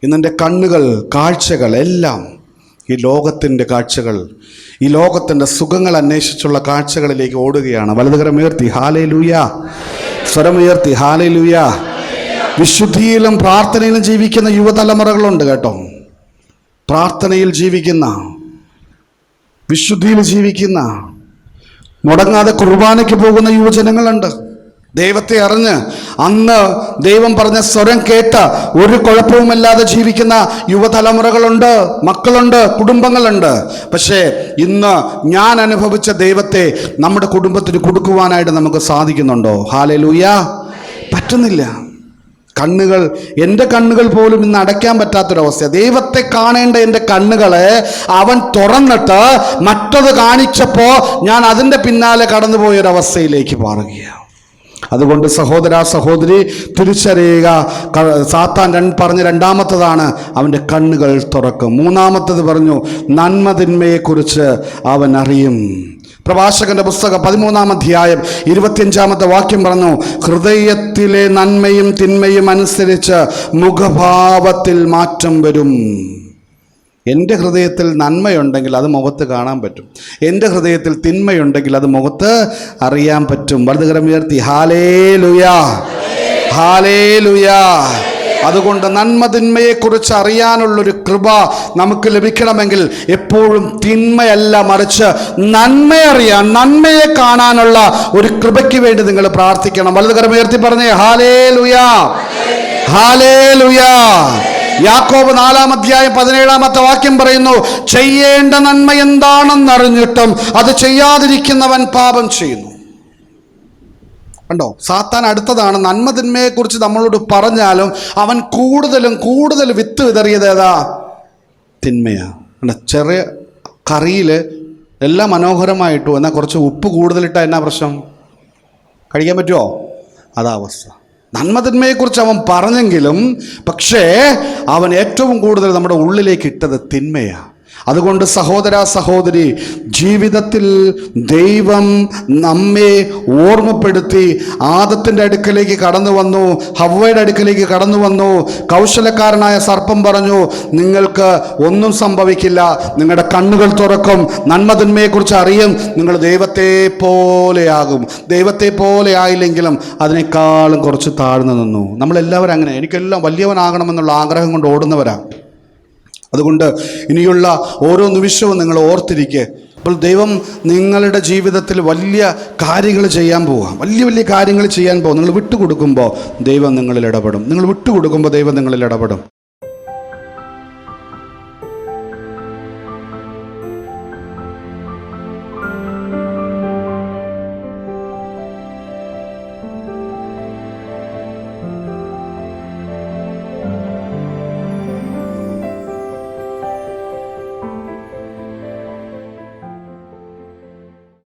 ഇന്നെൻ്റെ കണ്ണുകൾ, കാഴ്ചകൾ എല്ലാം ഈ ലോകത്തിൻ്റെ കാഴ്ചകൾ, ഈ ലോകത്തിൻ്റെ സുഖങ്ങൾ അന്വേഷിച്ചുള്ള കാഴ്ചകളിലേക്ക് ഓടുകയാണ്. വലതുകരം ഉയർത്തി ഹല്ലേലൂയ, സ്വരമുയർത്തി ഹല്ലേലൂയ. വിശുദ്ധിയിലും പ്രാർത്ഥനയിലും ജീവിക്കുന്ന യുവതലമുറകളുണ്ട് കേട്ടോ. പ്രാർത്ഥനയിൽ ജീവിക്കുന്ന, വിശുദ്ധിയിൽ ജീവിക്കുന്ന, മുടങ്ങാതെ കുർബാനയ്ക്ക് പോകുന്ന യുവജനങ്ങളുണ്ട്. ദൈവത്തെ അറിഞ്ഞ് അന്ന് ദൈവം പറഞ്ഞ സ്വരം കേട്ട ഒരു കുഴപ്പവുമില്ലാതെ ജീവിക്കുന്ന യുവതലമുറകളുണ്ട്, മക്കളുണ്ട്, കുടുംബങ്ങളുണ്ട്. പക്ഷേ ഇന്ന് ഞാൻ അനുഭവിച്ച ദൈവത്തെ നമ്മുടെ കുടുംബത്തിന് കൊടുക്കുവാനായിട്ട് നമുക്ക് സാധിക്കുന്നുണ്ടോ? ഹല്ലേലൂയ. പറ്റുന്നില്ല. എൻ്റെ കണ്ണുകൾ പോലും ഇന്ന് അടയ്ക്കാൻ പറ്റാത്തൊരവസ്ഥ. ദൈവത്തെ കാണേണ്ട എൻ്റെ കണ്ണുകളെ അവൻ തുറന്നിട്ട് മറ്റത് കാണിച്ചപ്പോൾ ഞാൻ അതിൻ്റെ പിന്നാലെ കടന്നുപോയൊരവസ്ഥയിലേക്ക് മാറുകയാണ്. അതുകൊണ്ട് സഹോദര സഹോദരി തിരിച്ചറിയുക. സാത്താൻ പറഞ്ഞ രണ്ടാമത്തതാണ് അവൻ്റെ കണ്ണുകൾ തുറക്കും. മൂന്നാമത്തത് പറഞ്ഞു നന്മ തിന്മയെക്കുറിച്ച് അവൻ അറിയും. പ്രഭാഷകന്റെ പുസ്തകം 13-ാം അധ്യായം 25-ാമത്തെ വാക്യം പറഞ്ഞു, ഹൃദയത്തിലെ നന്മയും തിന്മയും അനുസരിച്ച് മുഖഭാവത്തിൽ മാറ്റം വരും. എൻ്റെ ഹൃദയത്തിൽ നന്മയുണ്ടെങ്കിൽ അത് മുഖത്ത് കാണാൻ പറ്റും. എൻ്റെ ഹൃദയത്തിൽ തിന്മയുണ്ടെങ്കിൽ അത് മുഖത്ത് അറിയാൻ പറ്റും. വലതുകരം ഉയർത്തി ഹല്ലേലൂയ, ഹല്ലേലൂയ. അതുകൊണ്ട് നന്മ തിന്മയെക്കുറിച്ച് അറിയാനുള്ളൊരു കൃപ നമുക്ക് ലഭിക്കണമെങ്കിൽ എപ്പോഴും തിന്മയല്ല, മറിച്ച് നന്മയറിയാൻ, നന്മയെ കാണാനുള്ള ഒരു കൃപയ്ക്ക് വേണ്ടി നിങ്ങൾ പ്രാർത്ഥിക്കണം. വലതുകരം ഉയർത്തി പറഞ്ഞേ ഹല്ലേലൂയ, ഹല്ലേലൂയ. യാക്കോബ് 4-ാം അധ്യായം 17-ാമത്തെ വാക്യം പറയുന്നു, ചെയ്യേണ്ട നന്മ എന്താണെന്നറിഞ്ഞിട്ടും അത് ചെയ്യാതിരിക്കുന്നവൻ പാപം ചെയ്യുന്നു. കണ്ടോ, സാത്താൻ അടുത്തതാണ്. നന്മ തിന്മയെക്കുറിച്ച് നമ്മളോട് പറഞ്ഞാലും അവൻ കൂടുതൽ വിത്ത് വിതറിയത് ഏതാ? തിന്മയാ. ചെറിയ കറിയിൽ എല്ലാം മനോഹരമായിട്ടു, എന്നാൽ കുറച്ച് ഉപ്പ് കൂടുതലിട്ടാൽ എന്നാ പ്രശ്നം? കഴിക്കാൻ പറ്റുമോ? അതാ അവസ്ഥ. നന്മ തിന്മയെക്കുറിച്ച് അവൻ പറഞ്ഞെങ്കിലും പക്ഷേ അവൻ ഏറ്റവും കൂടുതൽ നമ്മുടെ ഉള്ളിലേക്ക് ഇട്ടത് തിന്മയാ. അതുകൊണ്ട് സഹോദര സഹോദരി, ജീവിതത്തിൽ ദൈവം നമ്മെ ഓർമ്മപ്പെടുത്തി ആദത്തിൻ്റെ അടുക്കലേക്ക് കടന്നു വന്നു, ഹവ്വയുടെ അടുക്കലേക്ക് കടന്നു വന്നു. കൗശലക്കാരനായ സർപ്പം പറഞ്ഞു, നിങ്ങൾക്ക് ഒന്നും സംഭവിക്കില്ല, നിങ്ങളുടെ കണ്ണുകൾ തുറക്കും, നന്മതിന്മയെക്കുറിച്ച് അറിയും, നിങ്ങൾ ദൈവത്തെ പോലെയാകും. ദൈവത്തെ പോലെ ആയില്ലെങ്കിലും അതിനേക്കാളും കുറച്ച് താഴ്ന്നു നിന്നു. നമ്മളെല്ലാവരും അങ്ങനെ, എനിക്കെല്ലാം വലിയവനാകണമെന്നുള്ള ആഗ്രഹം കൊണ്ട് ഓടുന്നവരാണ്. അതുകൊണ്ട് ഇനിയുള്ള ഓരോ നിമിഷവും നിങ്ങൾ ഓർത്തിരിക്കുക, അപ്പോൾ ദൈവം നിങ്ങളുടെ ജീവിതത്തിൽ വലിയ കാര്യങ്ങൾ ചെയ്യാൻ പോവുക, വലിയ വലിയ കാര്യങ്ങൾ ചെയ്യാൻ പോകും. നിങ്ങൾ വിട്ടുകൊടുക്കുമ്പോൾ ദൈവം നിങ്ങളിൽ ഇടപെടും. നിങ്ങൾ വിട്ടുകൊടുക്കുമ്പോൾ ദൈവം നിങ്ങളിൽ ഇടപെടും.